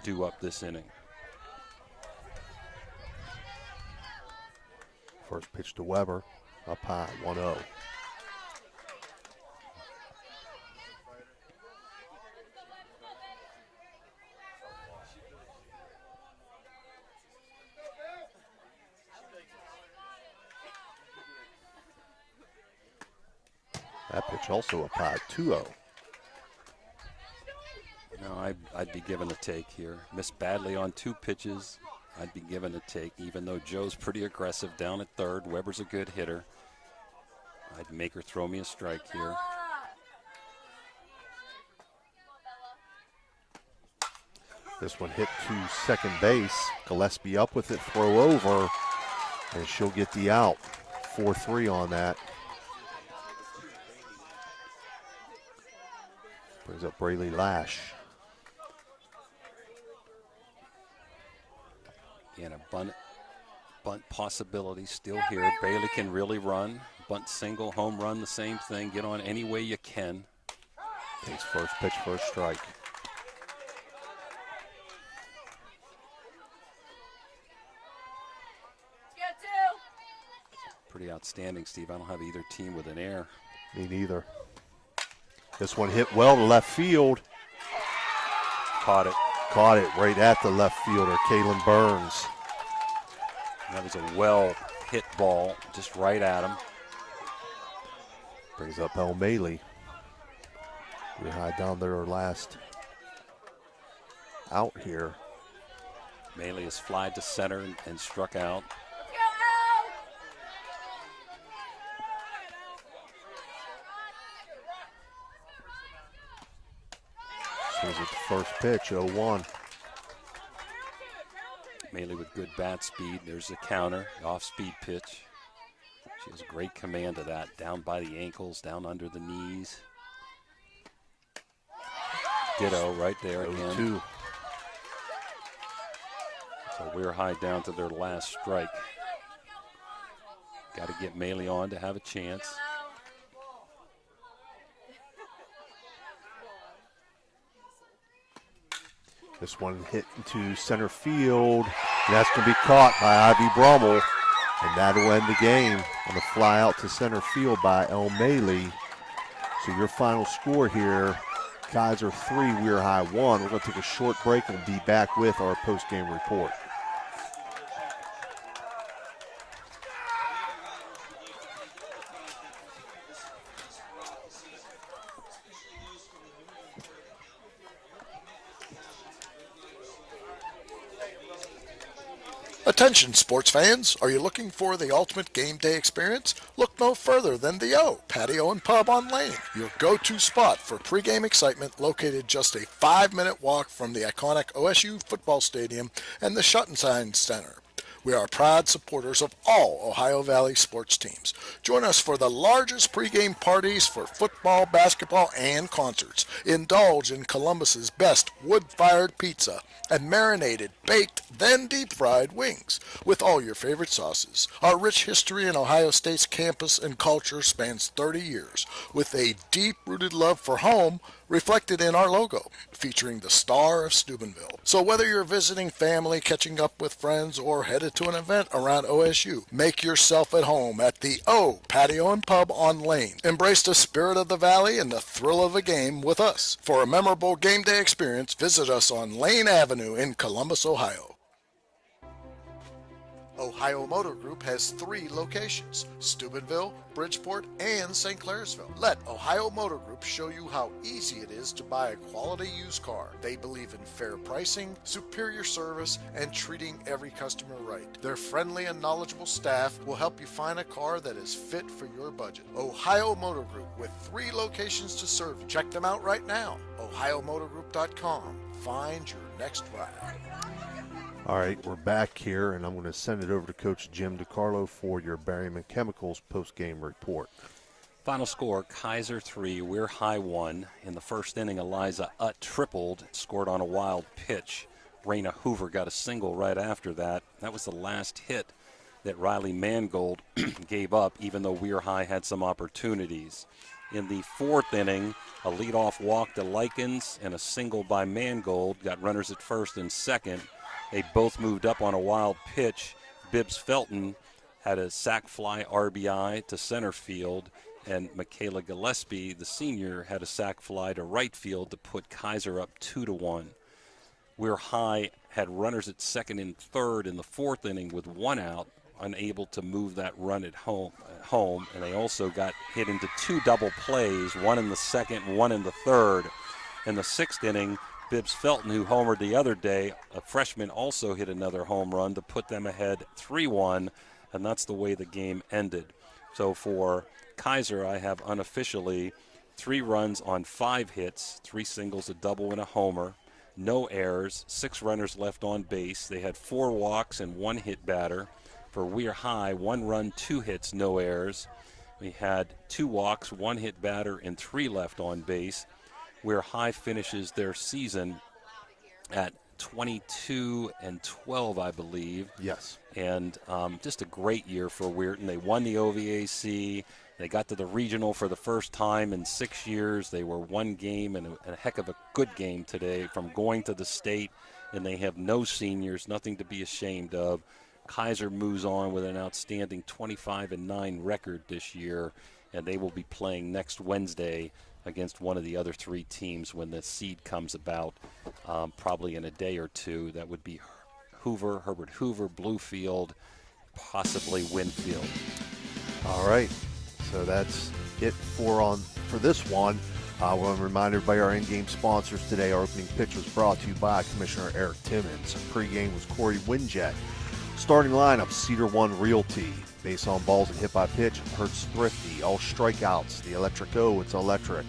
due up this inning. First pitch to Weber, up high, 1-0. That pitch also up high, 2-0. No, I'd be given a take here. Missed badly on 2 pitches. I'd be given a take, even though Joe's pretty aggressive down at 3rd. Weber's a good hitter. I'd make her throw me a strike here. This one hit to second base. Gillespie up with it, throw over, and she'll get the out. 4-3 on that. Brings up Braley Lash. And a bunt possibility still here. Bailey can really run. Bunt single, home run, the same thing. Get on any way you can. Takes first pitch for a strike. Pretty outstanding, Steve. I don't have either team with an error. Me neither. This one hit well to left field. Caught it. Caught it right at the left fielder, Kalen Burns. That was a well-hit ball, just right at him. Brings up El Maley. Weir High down their last out here. Maley has flied to center and struck out. Swings at the first pitch, 0-1. Maley with good bat speed. There's the counter, off-speed pitch. She has great command of that. Down by the ankles, down under the knees. Ditto right there again. 0-2. So Weir High down to their last strike. Got to get Maley on to have a chance. This one hit into center field, and that's going to be caught by Ivy Brummel. And that'll end the game on the fly out to center field by El Maley. So your final score here, Kaiser 3, Weir High 1. We're going to take a short break and be back with our post-game report. Attention sports fans, are you looking for the ultimate game day experience? Look no further than the O Patio and Pub on Lane, your go-to spot for pregame excitement, located just a 5-minute walk from the iconic OSU football stadium and the Schottenstein Center. We are proud supporters of all Ohio Valley sports teams. Join us for the largest pregame parties for football, basketball, and concerts. Indulge in Columbus's best wood-fired pizza and marinated, baked, then deep-fried wings with all your favorite sauces. Our rich history in Ohio State's campus and culture spans 30 years, with a deep-rooted love for home reflected in our logo, featuring the Star of Steubenville. So whether you're visiting family, catching up with friends, or headed to an event around OSU, make yourself at home at the O Patio and Pub on Lane. Embrace the spirit of the Valley and the thrill of a game with us. For a memorable game day experience, visit us on Lane Avenue in Columbus, Ohio. Ohio Motor Group has 3 locations, Steubenville, Bridgeport, and St. Clairsville. Let Ohio Motor Group show you how easy it is to buy a quality used car. They believe in fair pricing, superior service, and treating every customer right. Their friendly and knowledgeable staff will help you find a car that is fit for your budget. Ohio Motor Group, with 3 locations to serve you. Check them out right now, ohiomotorgroup.com. Find your next ride. All right, we're back here, and I'm going to send it over to Coach Jim DiCarlo for your Barium Chemicals post-game report. Final score, Kaiser 3, Weir High 1. In the first inning, Eliza Utt tripled, scored on a wild pitch. Raina Hoover got a single right after that. That was the last hit that Riley Mangold gave up, even though Weir High had some opportunities. In the fourth inning, a leadoff walk to Likens and a single by Mangold got runners at first and second. They both moved up on a wild pitch. Bibbs Felton had a sac fly RBI to center field, and Michaela Gillespie, the senior, had a sac fly to right field to put Kaiser up 2-1. Weir High had runners at second and third in the fourth inning with 1 out, unable to move that run at home, and they also got hit into 2 double plays, 1 in the second and 1 in the third. In the sixth inning, Bibbs Felton, who homered the other day, a freshman, also hit another home run to put them ahead 3-1, and that's the way the game ended. So for Kaiser, I have unofficially 3 runs on 5 hits, 3 singles, a double, and a homer, no errors, 6 runners left on base. They had 4 walks and 1 hit batter. For Weir High, 1 run, 2 hits, no errors. We had 2 walks, 1 hit batter, and 3 left on base. Weir High finishes their season at 22-12, I believe. Yes. And just a great year for Weirton. They won the OVAC. They got to the regional for the first time in 6 years. They were 1 game and a heck of a good game today from going to the state, and they have no seniors, nothing to be ashamed of. Kaiser moves on with an outstanding 25-9 record this year, and they will be playing next Wednesday against one of the other 3 teams when the seed comes about, probably in a day or 2. That would be Herbert Hoover, Bluefield, possibly Winfield. All right, so that's it for this one. I want to remind everybody our in-game sponsors today. Our opening pitch was brought to you by Commissioner Eric Timmons. Pregame was Corey Winjet. Starting lineup, Cedar One Realty. Base on balls and hit by pitch, Hertz Thrifty. All strikeouts, the Electric O, it's electric.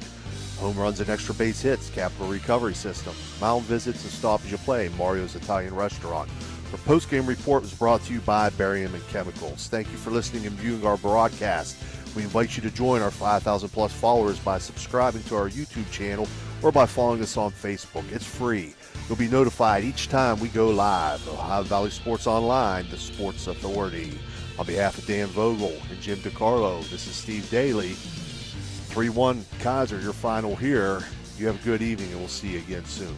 Home runs and extra base hits, Capital Recovery System. Mound visits and stoppage of play, Mario's Italian Restaurant. Our post-game report was brought to you by Barium Chemicals. Thank you for listening and viewing our broadcast. We invite you to join our 5,000-plus followers by subscribing to our YouTube channel or by following us on Facebook. It's free. You'll be notified each time we go live. Ohio Valley Sports Online, the sports authority. On behalf of Dan Vogel and Jim DiCarlo, this is Steve Daly. 3-1 Kaiser, your final here. You have a good evening, and we'll see you again soon.